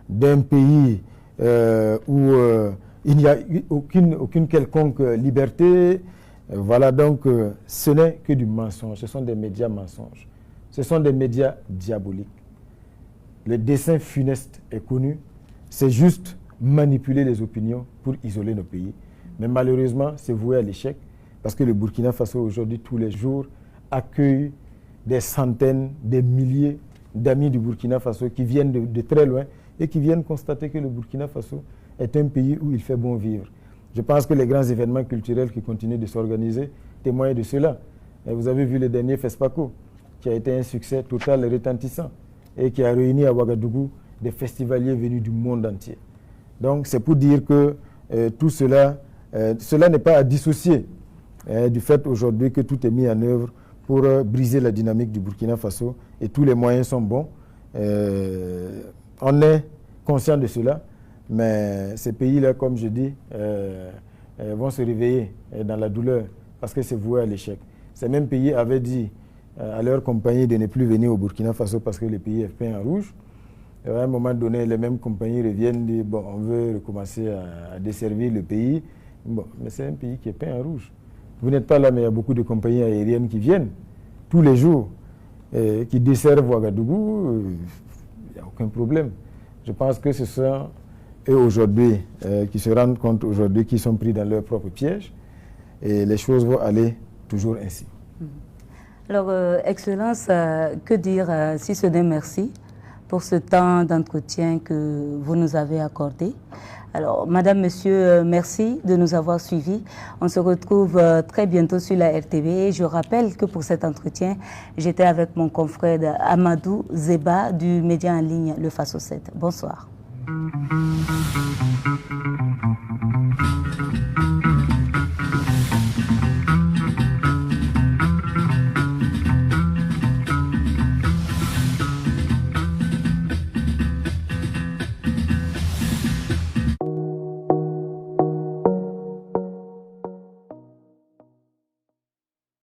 d'un pays où il n'y a aucune quelconque liberté. Voilà, donc ce n'est que du mensonge. Ce sont des médias mensonges. Ce sont des médias diaboliques. Le dessein funeste est connu. C'est juste manipuler les opinions pour isoler nos pays. Mais malheureusement, c'est voué à l'échec parce que le Burkina Faso, aujourd'hui, tous les jours, accueille des centaines, des milliers d'amis du Burkina Faso qui viennent de très loin et qui viennent constater que le Burkina Faso est un pays où il fait bon vivre. Je pense que les grands événements culturels qui continuent de s'organiser témoignent de cela. Et vous avez vu le dernier FESPACO, qui a été un succès total et retentissant et qui a réuni à Ouagadougou des festivaliers venus du monde entier. Donc c'est pour dire que tout cela, cela n'est pas à dissocier du fait aujourd'hui que tout est mis en œuvre pour briser la dynamique du Burkina Faso et tous les moyens sont bons. On est conscient de cela, mais ces pays-là, comme je dis, vont se réveiller dans la douleur parce que c'est voué à l'échec. Ces mêmes pays avaient dit à leur compagnie de ne plus venir au Burkina Faso parce que le pays est peint en rouge. Et à un moment donné, les mêmes compagnies reviennent dire bon, on veut recommencer à desservir le pays. Bon, mais c'est un pays qui est peint en rouge. Vous n'êtes pas là, mais il y a beaucoup de compagnies aériennes qui viennent tous les jours, qui desservent Ouagadougou. Il n'y a aucun problème. Je pense que ce sont eux aujourd'hui qui se rendent compte aujourd'hui qu'ils sont pris dans leur propre piège et les choses vont aller toujours ainsi. Alors, Excellence, que dire si ce n'est merci pour ce temps d'entretien que vous nous avez accordé. Alors, madame, monsieur, merci de nous avoir suivis. On se retrouve très bientôt sur la RTV. Je rappelle que pour cet entretien, j'étais avec mon confrère Amadou Zeba du média en ligne Le Faso 7. Bonsoir.